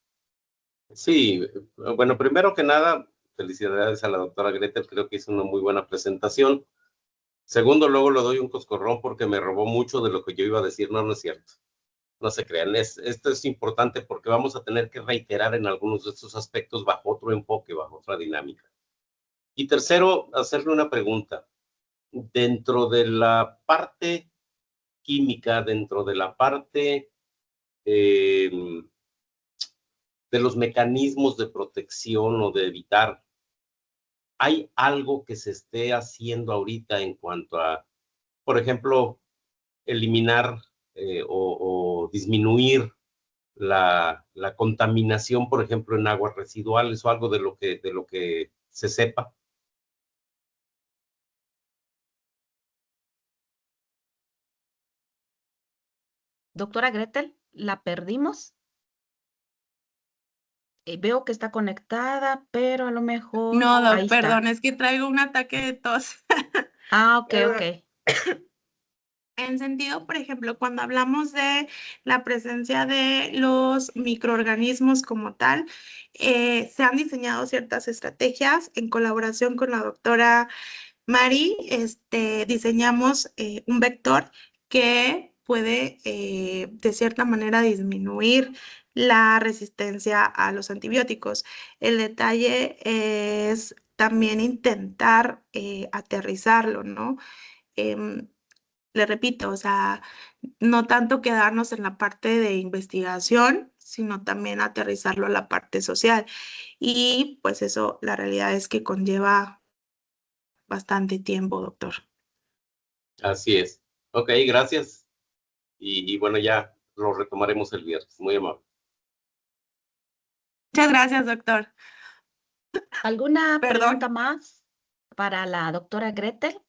C: Sí, bueno, primero que nada, felicidades a la doctora Gretel, creo que hizo una muy buena presentación. Segundo, luego le doy un coscorrón porque me robó mucho de lo que yo iba a decir, no es cierto. No se crean, esto es importante porque vamos a tener que reiterar en algunos de estos aspectos bajo otro enfoque, bajo otra dinámica. Y tercero, hacerle una pregunta. Dentro de la parte química, dentro de la parte de los mecanismos de protección o de evitar, ¿hay algo que se esté haciendo ahorita en cuanto a, por ejemplo, eliminar o disminuir la contaminación, por ejemplo, en aguas residuales o algo de lo que se sepa?
A: Doctora Gretel, ¿la perdimos? Veo que está conectada, pero a lo mejor
B: No,
A: ahí
B: Doc, perdón,
A: está.
B: es que traigo un ataque de tos.
A: Ok, ok.
B: En sentido, por ejemplo, cuando hablamos de la presencia de los microorganismos como tal, se han diseñado ciertas estrategias en colaboración con la doctora Mari. Diseñamos un vector que puede, de cierta manera, disminuir la resistencia a los antibióticos. El detalle es también intentar aterrizarlo, ¿no? le repito, o sea, no tanto quedarnos en la parte de investigación, sino también aterrizarlo a la parte social. Y pues eso, la realidad es que conlleva bastante tiempo, doctor.
C: Así es. Ok, gracias. Y bueno, ya lo retomaremos el viernes. Muy amable.
B: Muchas gracias, doctor.
A: ¿Alguna
B: Perdón.
A: pregunta más para la doctora Gretel?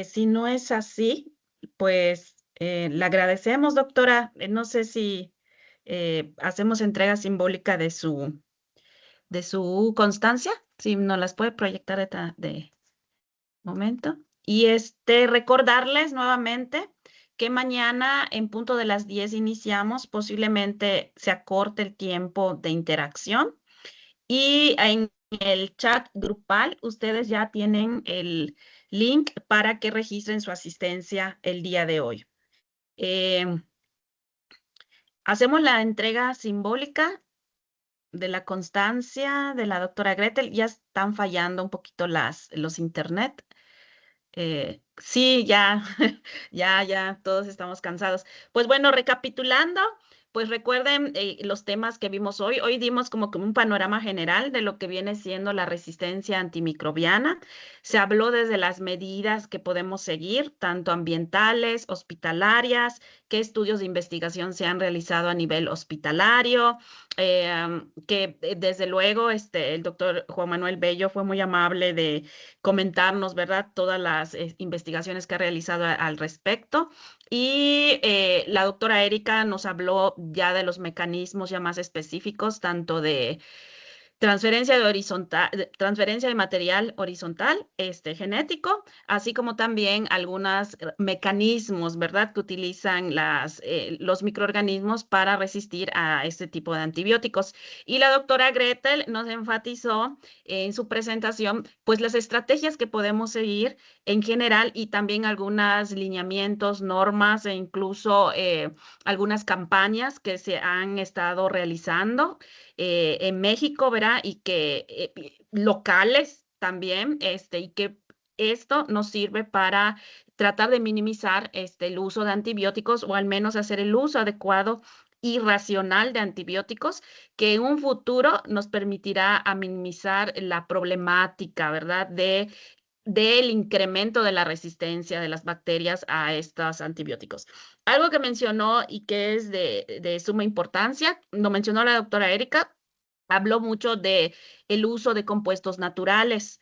A: Si no es así, pues le agradecemos, doctora. No sé si hacemos entrega simbólica de su constancia, si nos las puede proyectar de momento. Y recordarles nuevamente que mañana en punto de las 10 iniciamos, posiblemente se acorte el tiempo de interacción. Y en el chat grupal, ustedes ya tienen el link para que registren su asistencia el día de hoy. Hacemos la entrega simbólica de la constancia de la doctora Gretel. Ya están fallando un poquito los internet. Sí, ya, ya, todos estamos cansados. Pues bueno, recapitulando, pues recuerden los temas que vimos hoy. Hoy dimos como un panorama general de lo que viene siendo la resistencia antimicrobiana. Se habló desde las medidas que podemos seguir, tanto ambientales, hospitalarias, qué estudios de investigación se han realizado a nivel hospitalario, que desde luego el doctor Juan Manuel Bello fue muy amable de comentarnos, ¿verdad?, todas las investigaciones que ha realizado al respecto. Y la doctora Erika nos habló ya de los mecanismos ya más específicos, tanto de transferencia de material horizontal, genético, así como también algunos mecanismos, ¿verdad?, que utilizan los microorganismos para resistir a este tipo de antibióticos. Y la doctora Gretel nos enfatizó en su presentación, pues, las estrategias que podemos seguir en general y también algunos lineamientos, normas e incluso algunas campañas que se han estado realizando en México, ¿verdad? Y que locales también, y que esto nos sirve para tratar de minimizar el uso de antibióticos o al menos hacer el uso adecuado y racional de antibióticos, que en un futuro nos permitirá a minimizar la problemática, ¿verdad?, del incremento de la resistencia de las bacterias a estos antibióticos. Algo que mencionó y que es de suma importancia, lo mencionó la doctora Erika, habló mucho de el uso de compuestos naturales.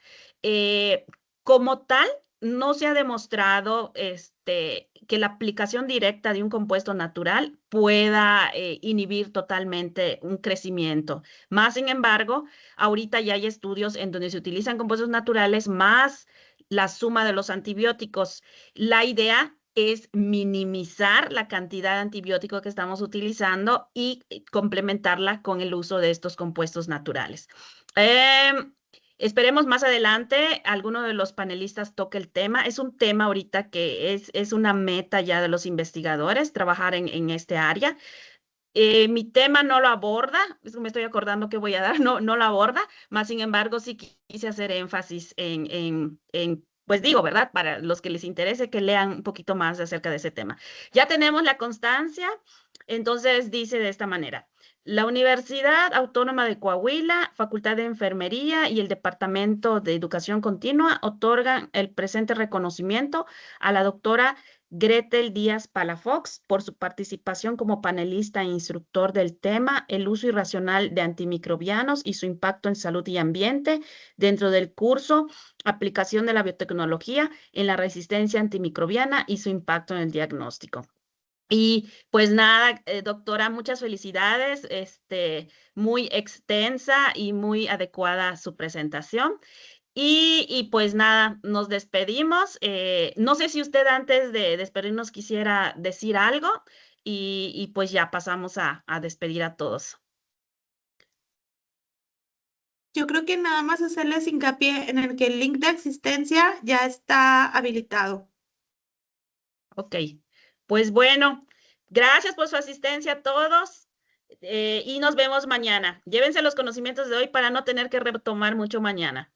A: Como tal, no se ha demostrado que la aplicación directa de un compuesto natural pueda inhibir totalmente un crecimiento. Más sin embargo, ahorita ya hay estudios en donde se utilizan compuestos naturales más la suma de los antibióticos. La idea es minimizar la cantidad de antibiótico que estamos utilizando y complementarla con el uso de estos compuestos naturales. Esperemos más adelante alguno de los panelistas toque el tema. Es un tema ahorita que es una meta ya de los investigadores, trabajar en este área. Mi tema no lo aborda, me estoy acordando que voy a dar, no lo aborda, más sin embargo sí quise hacer énfasis pues digo, ¿verdad?, para los que les interese que lean un poquito más acerca de ese tema. Ya tenemos la constancia, entonces dice de esta manera: la Universidad Autónoma de Coahuila, Facultad de Enfermería y el Departamento de Educación Continua otorgan el presente reconocimiento a la doctora Gretel Díaz Palafox por su participación como panelista e instructor del tema El uso irracional de antimicrobianos y su impacto en salud y ambiente dentro del curso Aplicación de la biotecnología en la resistencia antimicrobiana y su impacto en el diagnóstico. Y pues nada, doctora, muchas felicidades, muy extensa y muy adecuada su presentación. Y pues nada, nos despedimos. No sé si usted antes de despedirnos quisiera decir algo y pues ya pasamos a despedir a todos.
B: Yo creo que nada más hacerles hincapié en el que el link de asistencia ya está habilitado.
A: Ok, pues bueno, gracias por su asistencia a todos y nos vemos mañana. Llévense los conocimientos de hoy para no tener que retomar mucho mañana.